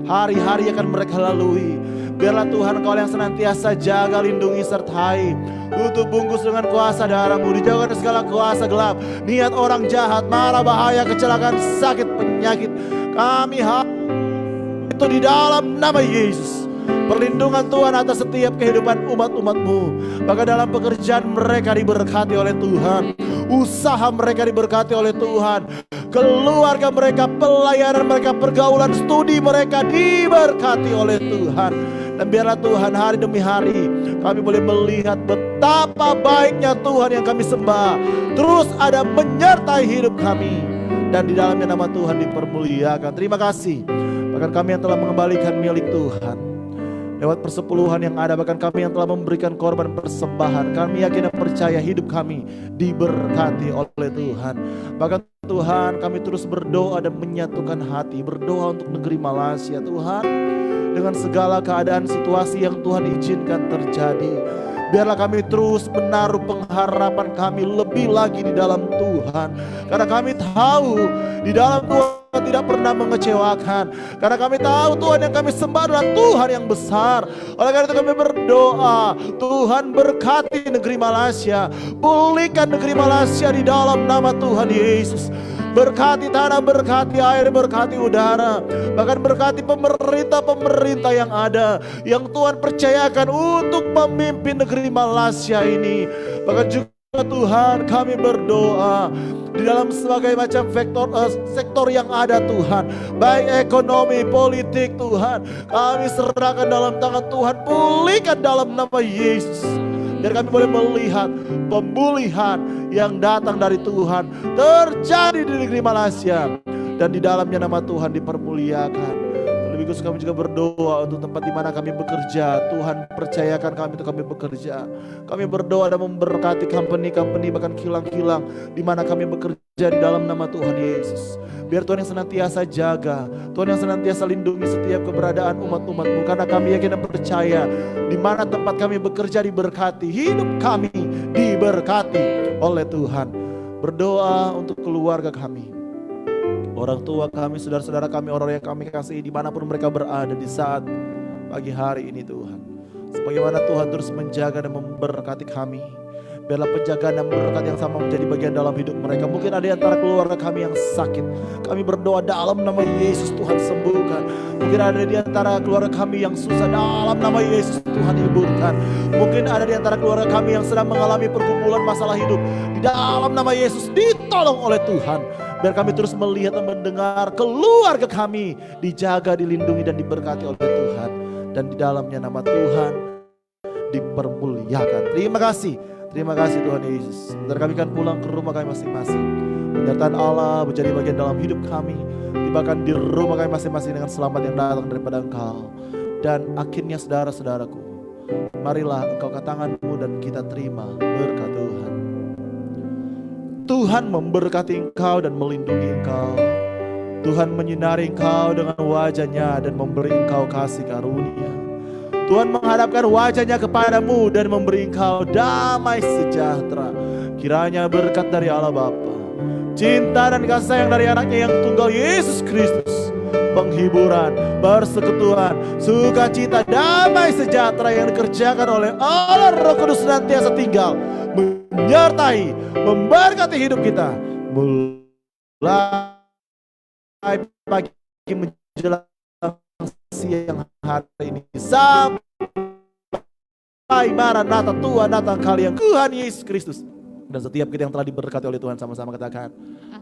hari-hari akan mereka lalui, Biarlah Tuhan Engkau yang senantiasa jaga, lindungi, sertai. Tutup bungkus dengan kuasa darah-Mu, dijauhkan dari segala kuasa gelap, niat orang jahat, mara, bahaya, kecelakaan, sakit, penyakit. Kami itu di dalam nama Yesus. Perlindungan Tuhan atas setiap kehidupan umat-umat-Mu. Bahkan dalam pekerjaan mereka diberkati oleh Tuhan, usaha mereka diberkati oleh Tuhan, keluarga mereka, pelayanan mereka, pergaulan, studi mereka diberkati oleh Tuhan. Dan biarlah Tuhan hari demi hari kami boleh melihat betapa baiknya Tuhan yang kami sembah terus ada menyertai hidup kami, dan di dalamnya nama Tuhan dipermuliakan. Terima kasih. Bahkan kami yang telah mengembalikan milik Tuhan lewat persepuluhan yang ada, bahkan kami yang telah memberikan korban persembahan, kami yakin dan percaya hidup kami diberkati oleh Tuhan. Bahkan Tuhan, kami terus berdoa dan menyatukan hati, berdoa untuk negeri Malaysia Tuhan, dengan segala keadaan situasi yang Tuhan izinkan terjadi. Biarlah kami terus menaruh pengharapan kami lebih lagi di dalam Tuhan, karena kami tahu di dalam Tuhan tidak pernah mengecewakan. Karena kami tahu Tuhan yang kami sembah adalah Tuhan yang besar. Oleh karena itu kami berdoa, Tuhan berkati negeri Malaysia, pulihkan negeri Malaysia di dalam nama Tuhan Yesus. Berkati tanah, berkati air, berkati udara, bahkan berkati pemerintah-pemerintah yang ada, yang Tuhan percayakan untuk memimpin negeri Malaysia ini. Bahkan juga Tuhan, kami berdoa di dalam sebagai macam sektor yang ada Tuhan, baik ekonomi, politik Tuhan, kami serahkan dalam tangan Tuhan, pulihkan dalam nama Yesus. Biar kami boleh melihat pemulihan yang datang dari Tuhan terjadi di negeri Malaysia, dan di dalamnya nama Tuhan dipermuliakan. Lebih khusus kami juga berdoa untuk tempat di mana kami bekerja. Tuhan percayakan kami untuk kami bekerja. Kami berdoa dan memberkati company-company, bahkan kilang-kilang di mana kami bekerja di dalam nama Tuhan Yesus. Biar Tuhan yang senantiasa jaga, Tuhan yang senantiasa lindungi setiap keberadaan umat-umat-Mu, karena kami yakin dan percaya di mana tempat kami bekerja diberkati, hidup kami diberkati oleh Tuhan. Berdoa untuk keluarga kami, orang tua kami, saudara-saudara kami, orang yang kami kasihi dimanapun mereka berada di saat pagi hari ini Tuhan. Sebagaimana Tuhan terus menjaga dan memberkati kami, biarlah penjagaan dan berkat yang sama menjadi bagian dalam hidup mereka. Mungkin ada di antara keluarga kami yang sakit, kami berdoa dalam nama Yesus Tuhan sembuhkan. Mungkin ada di antara keluarga kami yang susah, dalam nama Yesus Tuhan hiburkan. Mungkin ada di antara keluarga kami yang sedang mengalami pergumulan masalah hidup, di dalam nama Yesus ditolong oleh Tuhan. Biar kami terus melihat dan mendengar keluarga kami dijaga, dilindungi dan diberkati oleh Tuhan, dan di dalamnya nama Tuhan dipermuliakan. Terima kasih Tuhan Yesus. Bentar kami akan pulang ke rumah kami masing-masing. Penyertaan Allah menjadi bagian dalam hidup kami, tibakan di rumah kami masing-masing dengan selamat yang datang daripada Engkau. Dan akhirnya saudara-saudaraku, marilah Engkau angkat tanganmu dan kita terima berkat Tuhan. Tuhan memberkati engkau dan melindungi engkau. Tuhan menyinari engkau dengan wajah-Nya dan memberi engkau kasih karunia. Tuhan menghadapkan wajah-Nya kepadamu dan memberi engkau damai sejahtera. Kiranya berkat dari Allah Bapa, cinta dan kasih sayang dari anaknya yang tunggal Yesus Kristus, penghiburan, persekutuan, sukacita, damai sejahtera yang dikerjakan oleh Allah Roh Kudus senantiasa tinggal, menyertai, memberkati hidup kita mulai pagi menjelang siang hari ini sampai Maranatha, Tuhan datang kali yang Tuhan Yesus Kristus. Dan setiap kita yang telah diberkati oleh Tuhan sama-sama katakan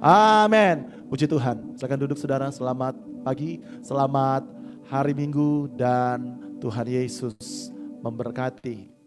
amin. Puji Tuhan. Silakan duduk saudara. Selamat pagi, selamat hari Minggu, dan Tuhan Yesus memberkati.